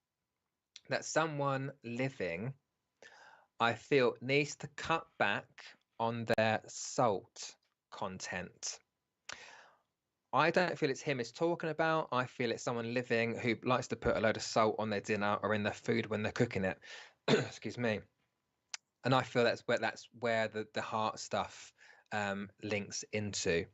that someone living, I feel, needs to cut back on their salt content. I don't feel it's him it's talking about. I feel it's someone living who likes to put a load of salt on their dinner or in their food when they're cooking it. Excuse me. And I feel that's where the heart stuff links into.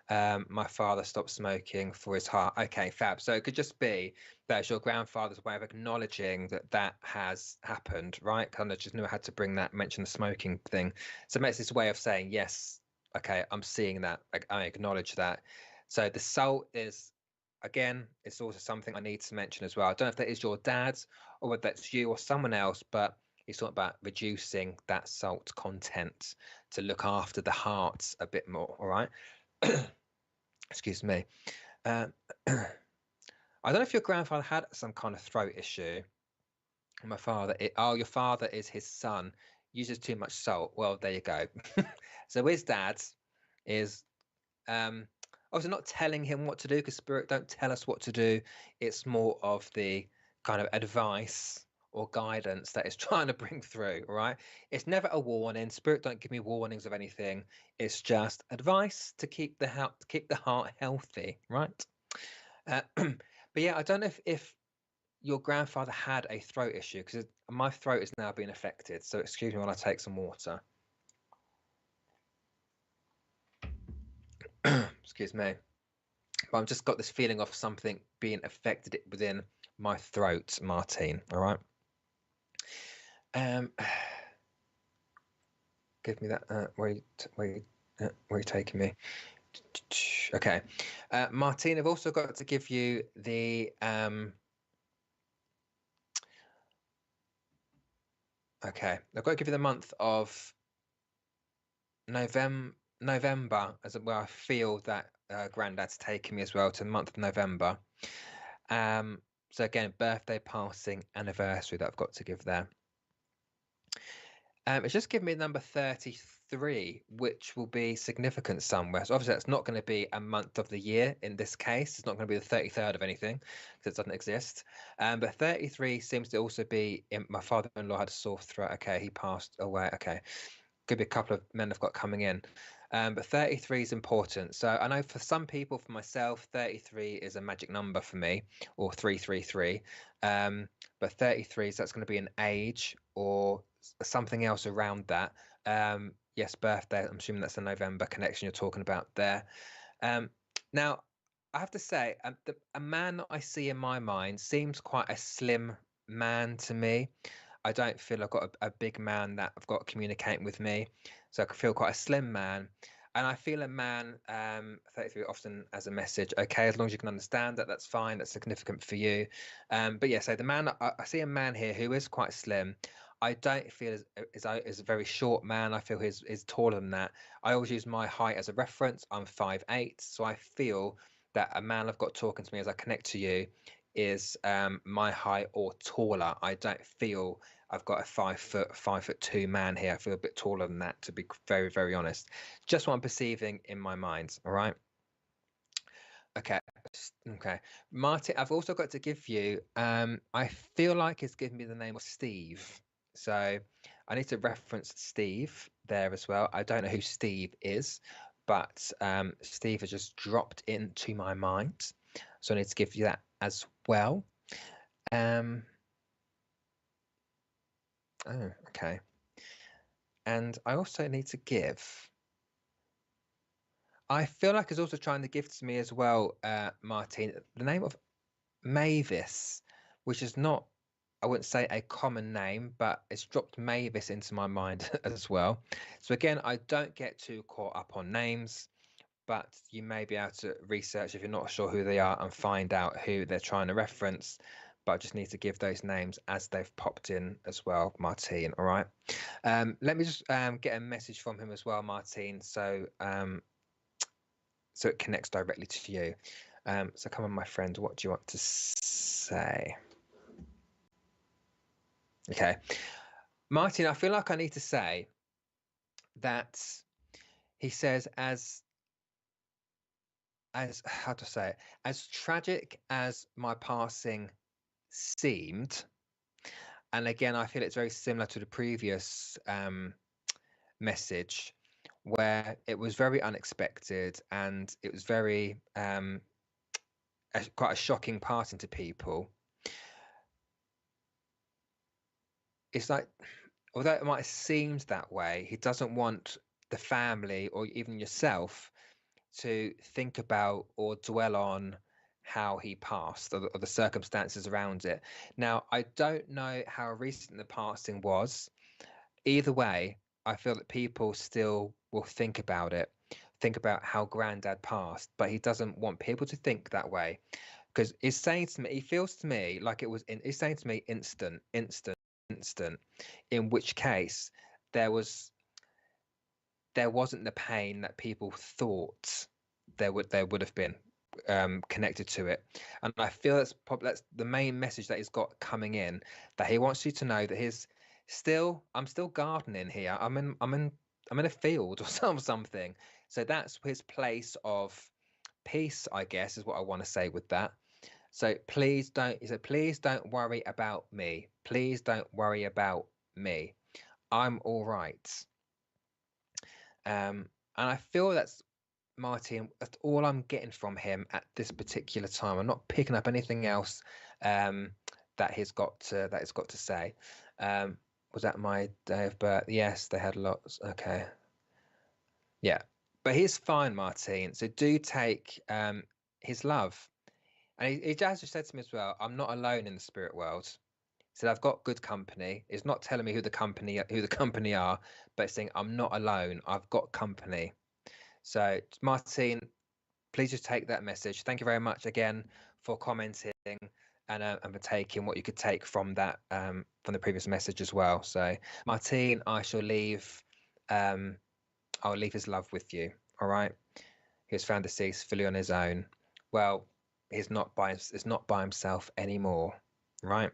My father stopped smoking for his heart. Okay, fab. So it could just be that it's your grandfather's way of acknowledging that that has happened, right? Kind of just knew I had to mention the smoking thing. So it makes this way of saying, yes, okay, I'm seeing that. I acknowledge that. So the salt is, again, it's also something I need to mention as well. I don't know if that is your dad's or whether that's you or someone else, but it's talking about reducing that salt content to look after the heart a bit more, all right? Excuse me. Um, I don't know if your grandfather had some kind of throat issue. My father, your father is his son, uses too much salt. Well, there you go. So his dad is obviously not telling him what to do because spirit don't tell us what to do. It's more of the kind of advice or guidance that is trying to bring through, right? It's never a warning. Spirit don't give me warnings of anything. It's just advice to keep the heart healthy, right? But yeah, I don't know if your grandfather had a throat issue because my throat is now being affected. So excuse me while I take some water. Excuse me. But I've just got this feeling of something being affected within my throat, Martine. All right. Give me that. Where are you taking me? Okay, Martine. I've also got to give you the. Okay, I've got to give you the month of November as well. I feel that Granddad's taking me as well to the month of November. So again, birthday, passing, anniversary that I've got to give there. It's just given me number 33, which will be significant somewhere. So obviously that's not going to be a month of the year in this case. It's not going to be the 33rd of anything because it doesn't exist. But 33 seems to also be my father-in-law had a sore throat. Okay, he passed away. Okay, could be a couple of men I've got coming in. But 33 is important. So I know for some people, for myself, 33 is a magic number for me, or 333. But 33 is that's going to be an age or something else around that. Yes, birthday. I'm assuming that's the November connection you're talking about there. Now, I have to say, a man that I see in my mind seems quite a slim man to me. I don't feel I've got a big man that I've got communicating with me. So I can feel quite a slim man. And I feel a man 33 often as a message. Okay, as long as you can understand that, that's fine. That's significant for you. But yeah, so the man, I see a man here who is quite slim. I don't feel is a very short man. I feel he's taller than that. I always use my height as a reference. I'm 5'8", so I feel that a man I've got talking to me as I connect to you is my height or taller. I don't feel I've got a 5'2" man here. I feel a bit taller than that, to be very, very honest. Just what I'm perceiving in my mind. All right. Okay. Okay. Martin, I've also got to give you, I feel like it's giving me the name of Steve. So I need to reference Steve there as well. I don't know who Steve is, but Steve has just dropped into my mind. So I need to give you that as well. Oh, okay. And I also need to give. I feel like it's also trying to give to me as well, Martin, the name of Mavis, which is not, I wouldn't say a common name, but it's dropped Mavis into my mind as well. So again, I don't get too caught up on names, but you may be able to research if you're not sure who they are and find out who they're trying to reference. But I just need to give those names as they've popped in as well, Martine. All right. Let me just get a message from him as well, Martine. So so it connects directly to you. So come on, my friend, what do you want to say? Okay. Martin, I feel like I need to say that he says as how to say it, as tragic as my passing seemed, and again, I feel it's very similar to the previous message. where it was very unexpected and it was very quite a shocking passing to people. It's like, although it might have seemed that way, he doesn't want the family or even yourself to think about or dwell on how he passed, or the circumstances around it. Now, I don't know how recent the passing was. Either way, I feel that people still will think about it, think about how Granddad passed, but he doesn't want people to think that way, because he's saying to me, he feels to me like he's saying to me instant, instant, instant, in which case there wasn't the pain that people thought there would have been connected to it. And I feel that's the main message that he's got coming in, that he wants you to know that I'm still gardening here. I'm in a field or something. So that's his place of peace, I guess, is what I want to say with that. So he said, please don't worry about me. Please don't worry about me. I'm all right. And I feel that's Martin, that's all I'm getting from him at this particular time. I'm not picking up anything else that he's got to say. Was that my day of birth? Yes, they had lots. Okay. Yeah. But he's fine, Martin. So do take his love. And he just said to me as well, I'm not alone in the spirit world. He said, I've got good company. It's not telling me who the company are, but it's saying I'm not alone. I've got company. So Martin, please just take that message. Thank you very much again for commenting and for taking what you could take from that from the previous message as well. So Martin, I'll leave his love with you. All right. He was found deceased fully on his own. Well, it's not by himself anymore. Right.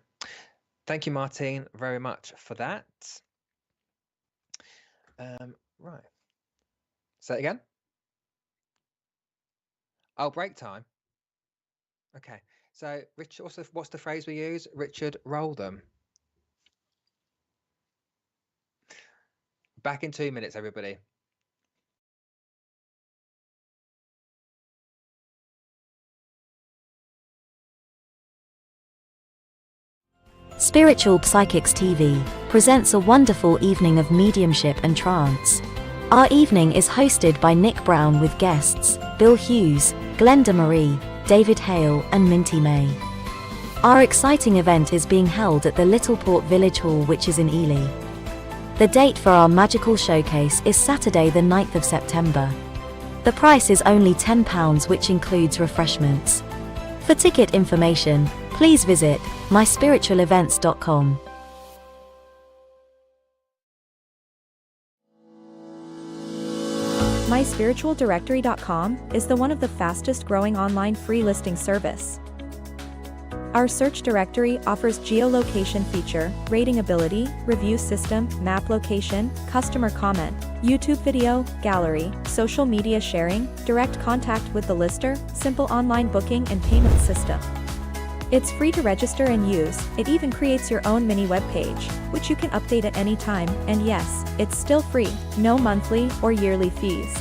Thank you, Martin, very much for that. Right. Say it again. Oh, break time. Okay. So, Richard, what's the phrase we use? Richard, roll them. Back in 2 minutes, everybody. Spiritual Psychics TV presents a wonderful evening of mediumship and trance. Our evening is hosted by Nick Brown with guests Bill Hughes, Glenda Marie, David Hale, and Minty May. Our exciting event is being held at the Littleport Village Hall, which is in Ely. The date for our magical showcase is Saturday the 9th of September. The price is only £10, which includes refreshments. For ticket information, please visit myspiritualevents.com. MySpiritualDirectory.com is one of the fastest growing online free listing service. Our search directory offers geolocation feature, rating ability, review system, map location, customer comment, YouTube video, gallery, social media sharing, direct contact with the lister, simple online booking and payment system. It's free to register and use. It even creates your own mini web page, which you can update at any time, and yes, it's still free, no monthly or yearly fees.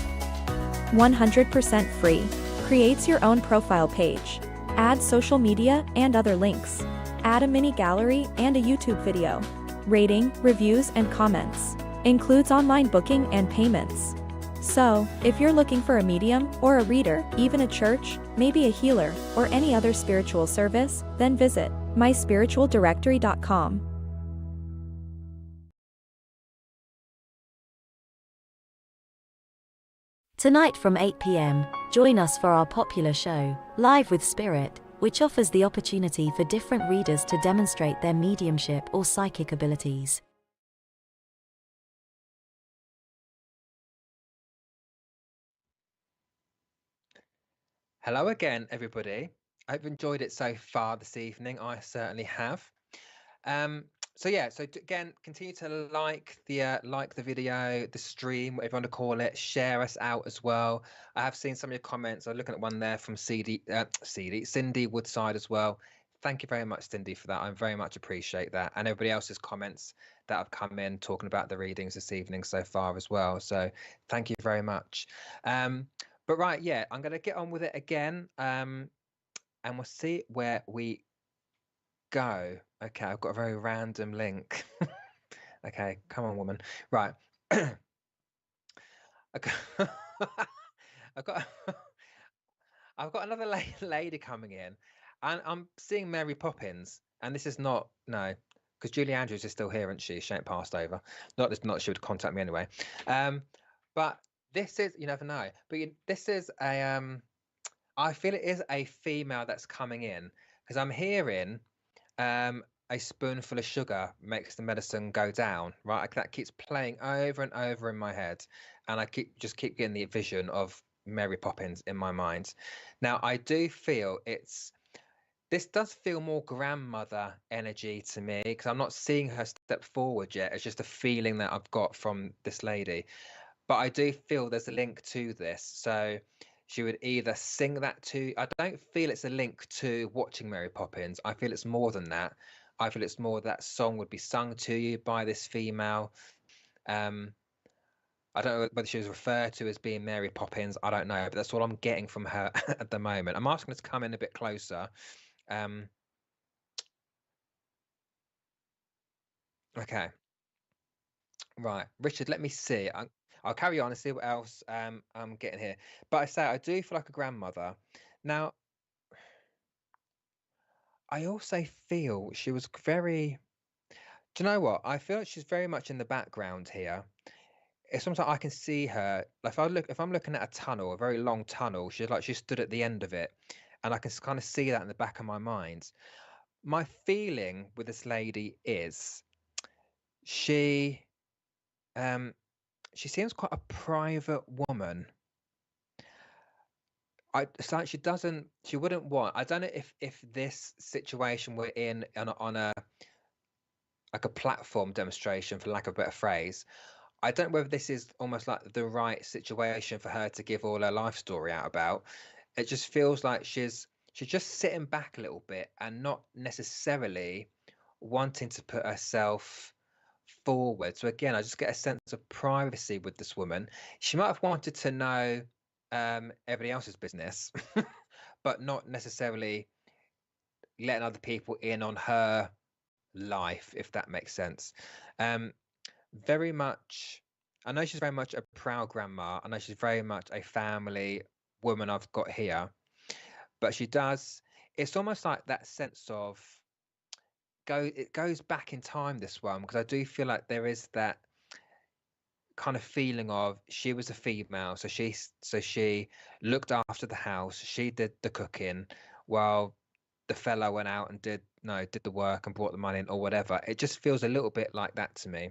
100% free. Creates your own profile page. Add social media and other links. Add a mini gallery and a YouTube video. Rating, reviews and comments. Includes online booking and payments. So, if you're looking for a medium or a reader, even a church, maybe a healer, or any other spiritual service, then visit myspiritualdirectory.com. Tonight from 8 p.m, join us for our popular show, Live with Spirit, which offers the opportunity for different readers to demonstrate their mediumship or psychic abilities. Hello again, everybody. I hope you've enjoyed it so far this evening. I certainly have. So again, continue to like the video, the stream, whatever you want to call it. Share us out as well. I have seen some of your comments. I'm looking at one there from Cindy Woodside as well. Thank you very much, Cindy, for that. I very much appreciate that. And everybody else's comments that have come in talking about the readings this evening so far as well. So thank you very much. But right, yeah, I'm going to get on with it again, and we'll see where we go. Okay, I've got a very random link. Okay, come on, woman. Right. Okay. I've got I've got another lady coming in, and I'm seeing Mary Poppins, and this is not, no, because Julie Andrews is still here, isn't she? She ain't passed over. Not she would contact me anyway. But this is, you never know. But this is a I feel it is a female that's coming in, because I'm hearing a spoonful of sugar makes the medicine go down, right? Like, that keeps playing over and over in my head, and I just keep getting the vision of Mary Poppins in my mind. Now, I do feel this does feel more grandmother energy to me, because I'm not seeing her step forward yet. It's just a feeling that I've got from this lady. But I do feel there's a link to this. So she would either sing that to, I don't feel it's a link to watching Mary Poppins. I feel it's more than that. I feel it's more that song would be sung to you by this female. I don't know whether she was referred to as being Mary Poppins. I don't know, but that's what I'm getting from her at the moment. I'm asking her to come in a bit closer. Okay. Right. Richard, let me see. I'll carry on and see what else I'm getting here. But I say I do feel like a grandmother. Now, I also feel she was very. Do you know what? I feel like she's very much in the background here. It's sometimes I can see her. Like, if I'm looking at a tunnel, a very long tunnel, she stood at the end of it, and I can kind of see that in the back of my mind. My feeling with this lady is she she seems quite a private woman. It's like she wouldn't want. I don't know if this situation we're in on a like a platform demonstration, for lack of a better phrase. I don't know whether this is almost like the right situation for her to give all her life story out about. It just feels like she's just sitting back a little bit and not necessarily wanting to put herself forward. So again, I just get a sense of privacy with this woman. She might have wanted to know everybody else's business, but not necessarily letting other people in on her life, if that makes sense. Very much, I know she's very much a proud grandma. I know she's very much a family woman I've got here, but it's almost like that sense of it goes back in time, this one, because I do feel like there is that kind of feeling of she was a female, so she looked after the house, she did the cooking, while the fella went out and did the work and brought the money in or whatever. It just feels a little bit like that to me.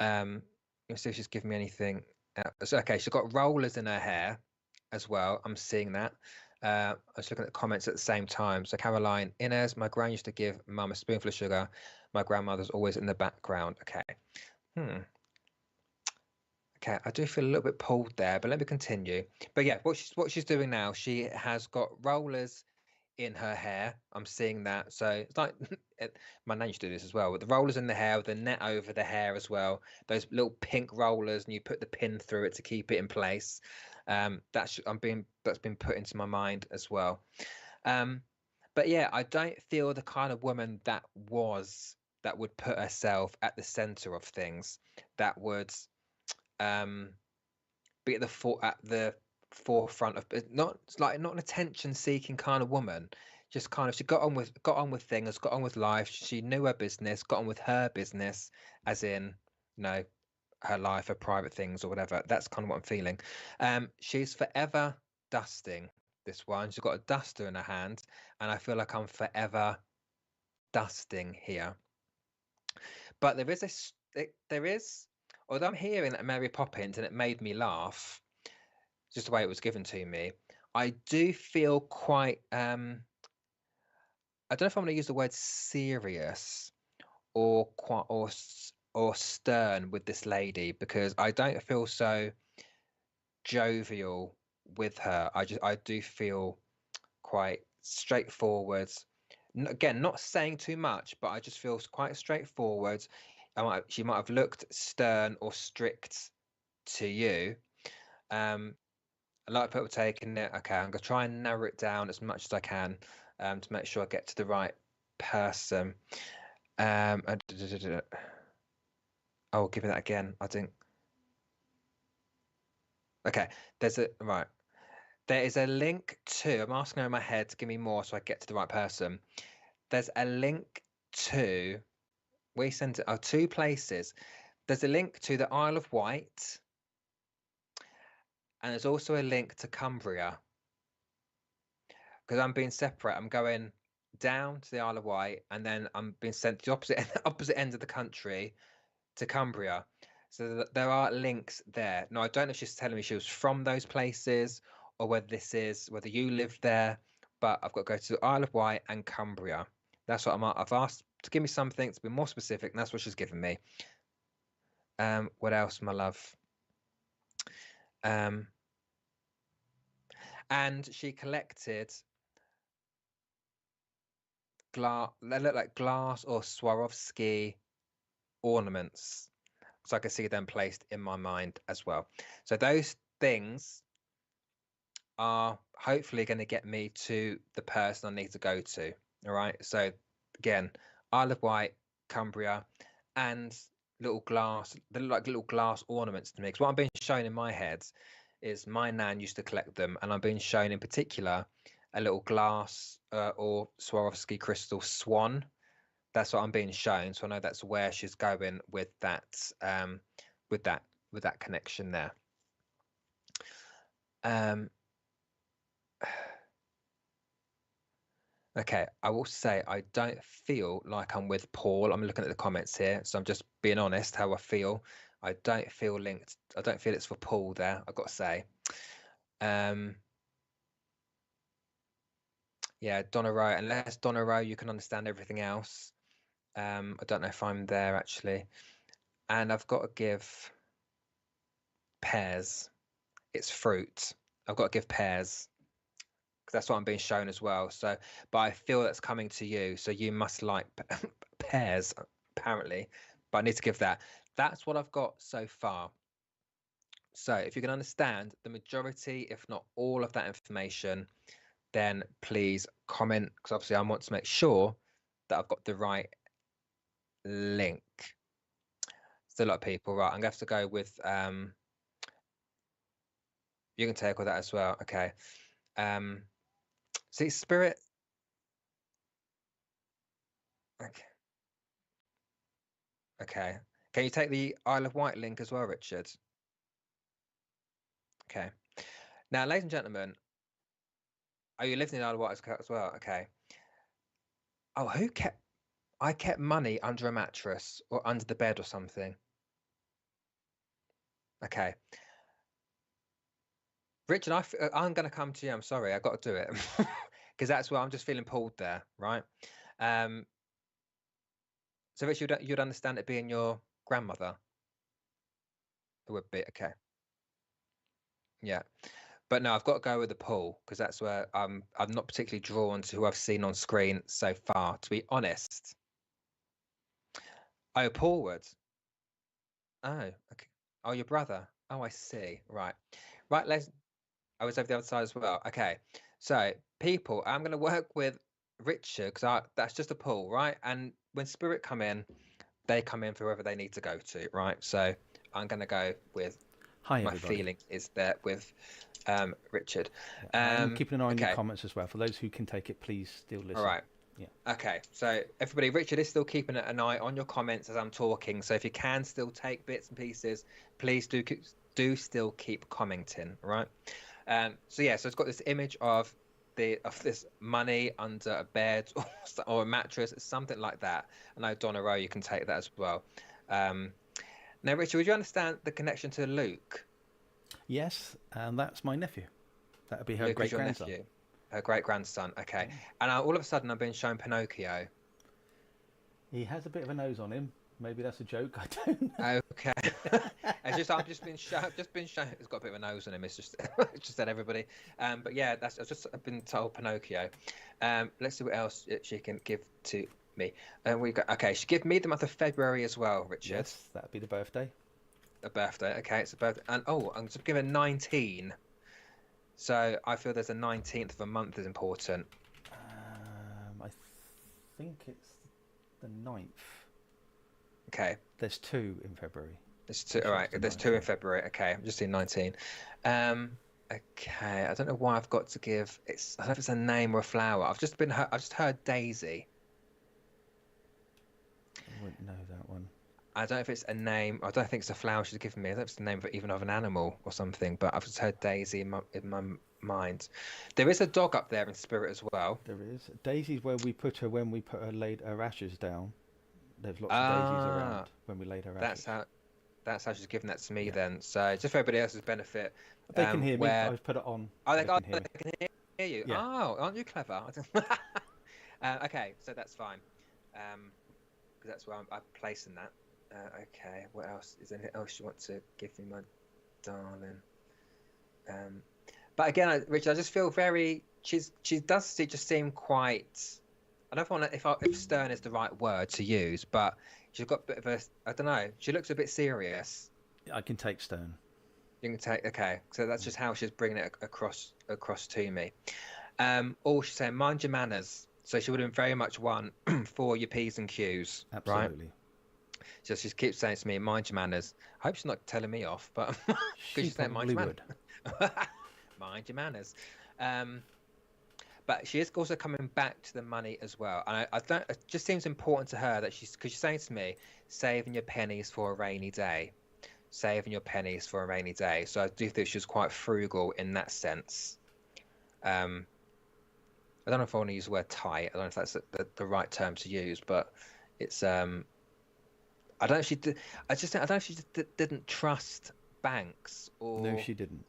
Let's see if she's giving me anything else. Okay, she's got rollers in her hair as well. I'm seeing that. I was looking at the comments at the same time. So Caroline, Inez, my gran used to give mum a spoonful of sugar. My grandmother's always in the background. Okay. Okay, I do feel a little bit pulled there, but let me continue. But yeah, what she's doing now, she has got rollers in her hair. I'm seeing that. So it's like my nan used to do this as well, with the rollers in the hair, with the net over the hair as well. Those little pink rollers, and you put the pin through it to keep it in place. That's been put into my mind as well. But yeah, I don't feel the kind of woman that would put herself at the center of things, that would be at the forefront of, not an attention seeking kind of woman. Just kind of, she got on with things, got on with life. She knew her business, got on with her business, as in, her life, her private things or whatever. That's kind of what I'm feeling. She's forever dusting, this one. She's got a duster in her hand, and I feel like I'm forever dusting here. But there is, although I'm hearing that Mary Poppins and it made me laugh, just the way it was given to me, I do feel quite, I don't know if I'm going to use the word serious or stern with this lady, because I don't feel so jovial with her. I do feel quite straightforward. Again, not saying too much, but I just feel quite straightforward. She might have looked stern or strict to you. A lot of people taking it. Okay, I'm gonna try and narrow it down as much as I can to make sure I get to the right person. Oh, give me that again. I think. Okay, right. There is a link to. I'm asking her in my head to give me more so I get to the right person. There's a link to. We sent it. 2 places. There's a link to the Isle of Wight, and there's also a link to Cumbria. Because I'm being separate. I'm going down to the Isle of Wight, and then I'm being sent to the opposite end of the country to Cumbria. So there are links there. Now, I don't know if she's telling me she was from those places or whether you lived there, but I've got to go to the Isle of Wight and Cumbria. That's what I've asked to give me something to be more specific, and that's what she's given me. What else, my love? And she collected they look like glass or Swarovski ornaments. So I can see them placed in my mind as well. So those things are hopefully going to get me to the person I need to go to. All right. So again, Isle of Wight, Cumbria, and they look like little glass ornaments to me. Because what I'm being shown in my head is my nan used to collect them, and I'm being shown in particular a little glass or Swarovski crystal swan. That's what I'm being shown, so I know that's where she's going with that, with that connection there. Okay, I will say I don't feel like I'm with Paul. I'm looking at the comments here, so I'm just being honest how I feel. I don't feel linked. I don't feel it's for Paul there, I've got to say. Yeah, Donna Rowe, unless Donna Rowe, you can understand everything else. I don't know if I'm there actually. And I've got to give pears. It's fruit. I've got to give pears because that's what I'm being shown as well. So, but I feel that's coming to you. So you must like pears apparently, but I need to give that. That's what I've got so far. So if you can understand the majority, if not all of that information, then please comment, because obviously I want to make sure that I've got the right link. Still a lot of people, right? I'm gonna have to go with you can take all that as well. Okay. See, spirit. Okay. Okay. Can you take the Isle of Wight link as well, Richard? Okay. Now, ladies and gentlemen, you lived in the Isle of Wight as well? Okay. Oh, I kept money under a mattress or under the bed or something. Okay. Richard, I'm going to come to you. I'm sorry. I got to do it because that's where I'm just feeling pulled there, right? So, Richard, you'd understand it being your grandmother. It would be. Okay. Yeah. But no, I've got to go with the Paul because that's where I'm not particularly drawn to who I've seen on screen so far, to be honest. Oh, Paul would. Oh, okay. Oh, your brother. Oh, I see. Right. Right, I was over the other side as well. Okay. So, people, I'm going to work with Richard because that's just a Paul, right? And when spirit come in, they come in for whoever they need to go to, right? So, I'm going to go with my everybody. Feeling is there with Richard. I'm keeping an eye on your comments as well. For those who can take it, please still listen. All right. Yeah. Okay. So everybody, Richard is still keeping an eye on your comments as I'm talking. So if you can still take bits and pieces, please do still keep commenting. Right. So yeah. So it's got this image of this money under a bed or a mattress, something like that. I know Donna Rowe, you can take that as well. Now, Richard, would you understand the connection to Luke? Yes, and that's my nephew. That would be her great-grandson. Her great-grandson, okay. And all of a sudden, I'm being shown Pinocchio. He has a bit of a nose on him, Maybe that's a joke. I don't know. Okay. I've just been shown. It's got a bit of a nose on him. It's just just said everybody. But yeah, I've been told Pinocchio. Let's see what else she can give to me. We got okay. She give me the month of February as well, Richard. Yes, that'd be the birthday. A birthday. Okay, it's a birthday. And I'm just giving 19. So I feel there's a 19th of a month is important. I think it's the 9th. Okay. There's 2 in February. There's 2. All right. There's 2 in February. Okay. I'm just seeing 19. Okay. I don't know why I've got to give. I don't know if it's a name or a flower. I've just heard Daisy. I wouldn't know that one. I don't know if it's a name. I don't think it's a flower she's given me. I don't know if it's the name of an animal or something. But I've just heard Daisy in my mind. There is a dog up there in spirit as well. There is. Daisy's where we put her when we laid her ashes down. There's lots of daisies around when we laid her ashes. That's how she's given that to me then. So just for everybody else's benefit. They can hear me. I've put it on. Oh, they can hear you. Yeah. Oh, aren't you clever? Okay, so that's fine. Because that's where I'm placing that. Okay, what else? Is there anything else you want to give me, my darling? But again, Richard, I just feel very. She does just seem quite. I don't know if stern is the right word to use, but she's got a bit of a. I don't know. She looks a bit serious. I can take stern. You can take. Okay, so that's just how she's bringing it across to me. She's saying, mind your manners. So she would have very much won for your P's and Q's. Absolutely. Right? So she keeps saying to me, mind your manners. I hope she's not telling me off, but because she's saying mind your manners. Mind your manners. But she is also coming back to the money as well. And I don't. It just seems important to her that because she's saying to me, saving your pennies for a rainy day. Saving your pennies for a rainy day. So I do think she was quite frugal in that sense. I don't know if I want to use the word tight. I don't know if that's the right term to use, but it's I don't know if she did. I don't know if she just didn't trust banks or. No, she didn't.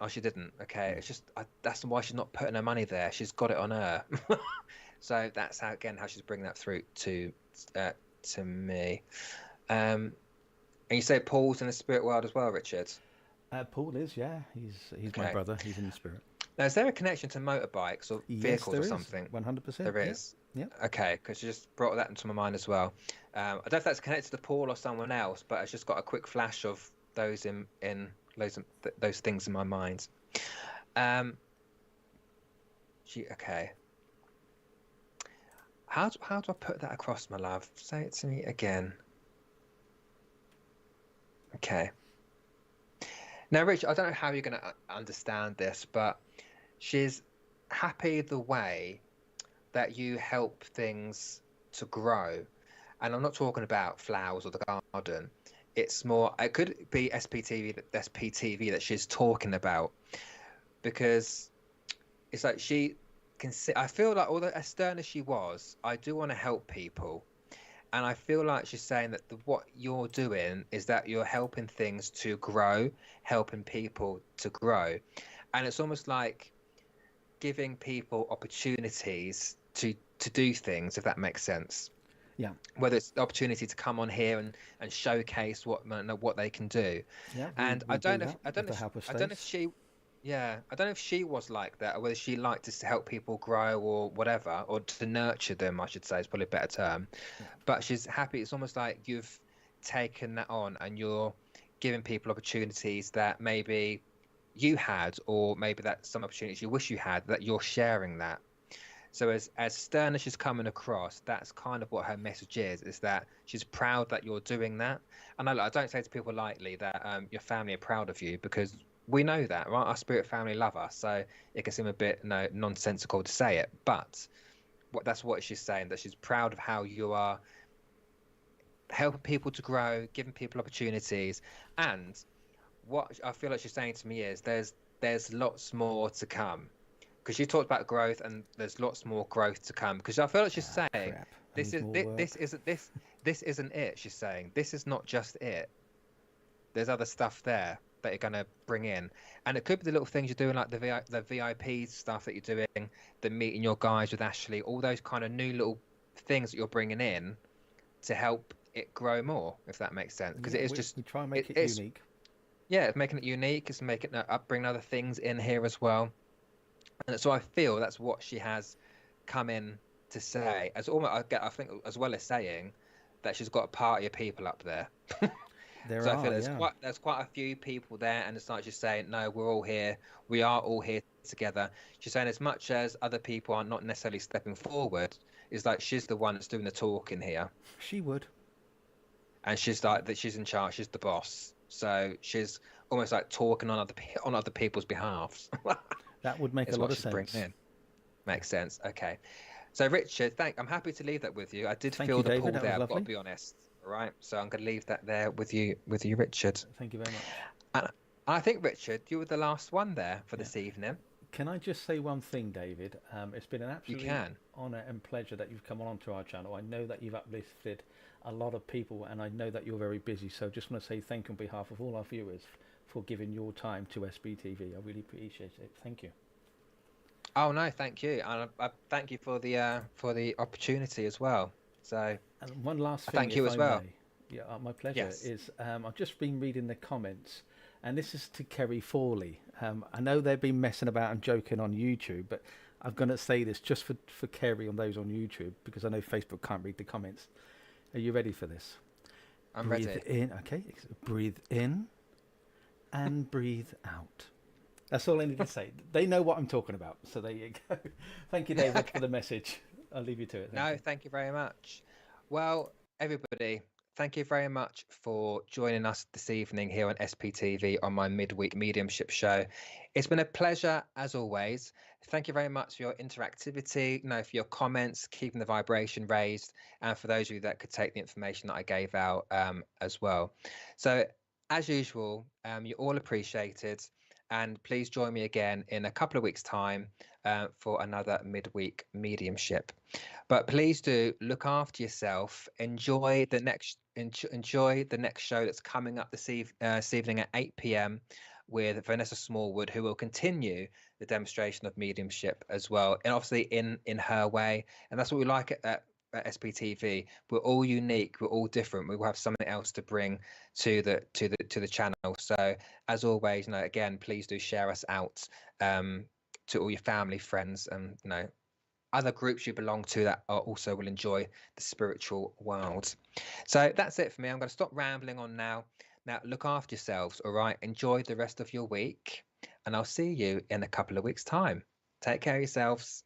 She didn't. Okay, it's just that's why she's not putting her money there. She's got it on her. So that's how she's bringing that through to me. And you say Paul's in the spirit world as well, Richard. Paul is, yeah. He's okay. My brother. He's in the spirit. Now, is there a connection to motorbikes or vehicles or something? 100%. There is. Yeah. Okay, because you just brought that into my mind as well. I don't know if that's connected to Paul or someone else, but it's just got a quick flash of those those things in my mind. Okay. How do I put that across, my love? Say it to me again. Okay. Now, Rich, I don't know how you're going to understand this, but she's happy the way that you help things to grow. And I'm not talking about flowers or the garden. It's more, it could be SPTV that she's talking about, because it's like she can see, I feel like although as stern as she was, I do want to help people. And I feel like she's saying that what you're doing is that you're helping things to grow, helping people to grow. And it's almost like giving people opportunities to do things, if that makes sense. Yeah. Whether it's the opportunity to come on here and showcase what they can do. Yeah. And I don't know if she was like that, or whether she liked to help people grow or whatever, or to nurture them, I should say, is probably a better term. Yeah. But she's happy. It's almost like you've taken that on and you're giving people opportunities that maybe you had, or maybe that some opportunities you wish you had, that you're sharing that. So as stern as she's coming across, that's kind of what her message is that she's proud that you're doing that. And I don't say to people lightly that your family are proud of you, because we know that, right? Our spirit family love us. So it can seem a bit nonsensical to say it, but that's what she's saying, that she's proud of how you are helping people to grow, giving people opportunities. And what I feel like she's saying to me is there's lots more to come. Because she talked about growth, and there's lots more growth to come. Because I feel like she's saying, this isn't it. She's saying this is not just it. There's other stuff there that you're going to bring in, and it could be the little things you're doing, like the VIP stuff that you're doing, the meeting your guys with Ashley, all those kind of new little things that you're bringing in to help it grow more, if that makes sense, because Yeah, it is we, just we try and make it it's unique. yeah, it's making it unique. It's making it bringing other things in here as well, and so I feel that's what she has come in to say. As almost I think as well as saying that she's got a party of people up there. There So I feel are, yeah. there's quite a few people there, and it's not just saying no, we're all here, we are all here together. She's saying as much as other people are not necessarily stepping forward, it's like she's the one that's doing the talking here, She would. and she's like that she's in charge, she's the boss. So she's almost like talking on on other people's behalves. That would make Is a what lot of she's bringing sense. in. Makes sense. Okay. So Richard, I'm happy to leave that with you. I did Thank feel you, the David. pull That there, was I've got lovely. to be honest. All right. So I'm going to leave that there with you, Richard. Thank you very much. And I think, Richard, you were the last one there for Yeah. this evening. Can I just say one thing, David? It's been an You absolute can. honour and pleasure that you've come on to our channel. I know that you've uplifted a lot of people, and I know that you're very busy. So just want to say thank you on behalf of all our viewers for giving your time to SBTV. I really appreciate it. Thank you. Oh no, thank you, and I thank you for the opportunity as well. So And one last thing, thank you if as I well. may. Yeah, my pleasure. Yes. Is I've just been reading the comments, and this is to Kerry Fawley. I know they've been messing about and joking on YouTube, but I'm going to say this just for Kerry on those on YouTube, because I know Facebook can't read the comments. Are you ready for this? I'm Breathe ready. in. Okay. Breathe in and breathe out. That's all I need to say. They know what I'm talking about. So there you go. Thank you, David, for the message. I'll leave you to it. No, thank you very much. Well, everybody, thank you very much for joining us this evening here on SPTV on my midweek mediumship show. It's been a pleasure as always. Thank you very much for your interactivity, for your comments, keeping the vibration raised, and for those of you that could take the information that I gave out as well. So, as usual, you're all appreciated. And please join me again in a couple of weeks' time for another midweek mediumship. But please do look after yourself. Enjoy the next show that's coming up this evening at 8 p.m. with Vanessa Smallwood, who will continue the demonstration of mediumship as well, and obviously in her way. And that's what we like at SPTV. We're all unique. We're all different. We will have something else to bring to the channel. So as always, again, please do share us out to all your family, friends, and other groups you belong to that also will enjoy the spiritual world. So that's it for me. I'm going to stop rambling on now. Now look after yourselves. All right. Enjoy the rest of your week, and I'll see you in a couple of weeks' time. Take care of yourselves.